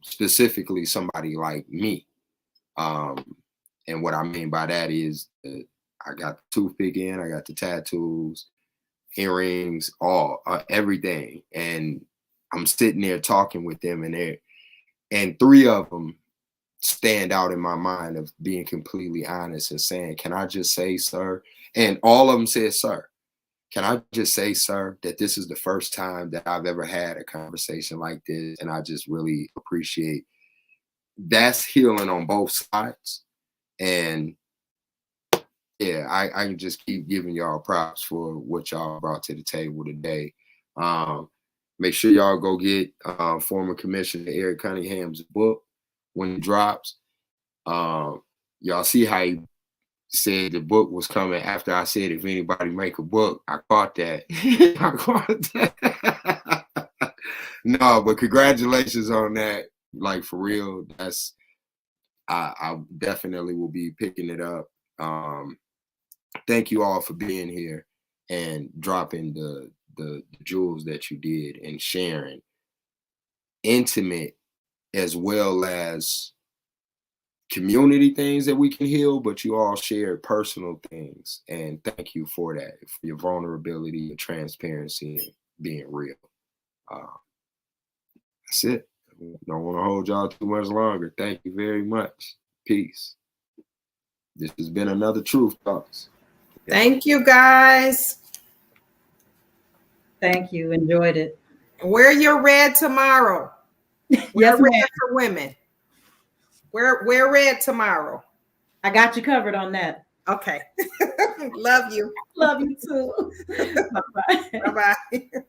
Speaker 3: specifically somebody like me. And what I mean by that is that I got the toothpick in, I got the tattoos, earrings, everything. And I'm sitting there talking with them, and three of them stand out in my mind of being completely honest and saying, can I just say, sir? And all of them said, sir. Can I just say, sir, that this is the first time that I've ever had a conversation like this, and I just really appreciate. That's healing on both sides. And yeah, I can just keep giving y'all props for what y'all brought to the table today. Make sure y'all go get former Commissioner Eric Cunningham's book when it drops. Y'all see how he said the book was coming after I said, if anybody make a book. I caught that. I caught that. No, but congratulations on that. Like, for real, that's, I definitely will be picking it up. Thank you all for being here and dropping the jewels that you did and sharing intimate as well as community things that we can heal, but you all shared personal things. And thank you for that, for your vulnerability, your transparency, and being real. That's it. Don't want to hold y'all too much longer. Thank you very much. Peace. This has been another Truth Talks.
Speaker 5: Thank you, guys.
Speaker 4: Thank you. Enjoyed it.
Speaker 5: Wear your red tomorrow.
Speaker 4: Yes,
Speaker 5: Wear red
Speaker 4: ma'am.
Speaker 5: for women. Wear red tomorrow.
Speaker 4: I got you covered on that.
Speaker 5: Okay. Love you.
Speaker 4: Love you too. Bye-bye.
Speaker 5: Bye-bye.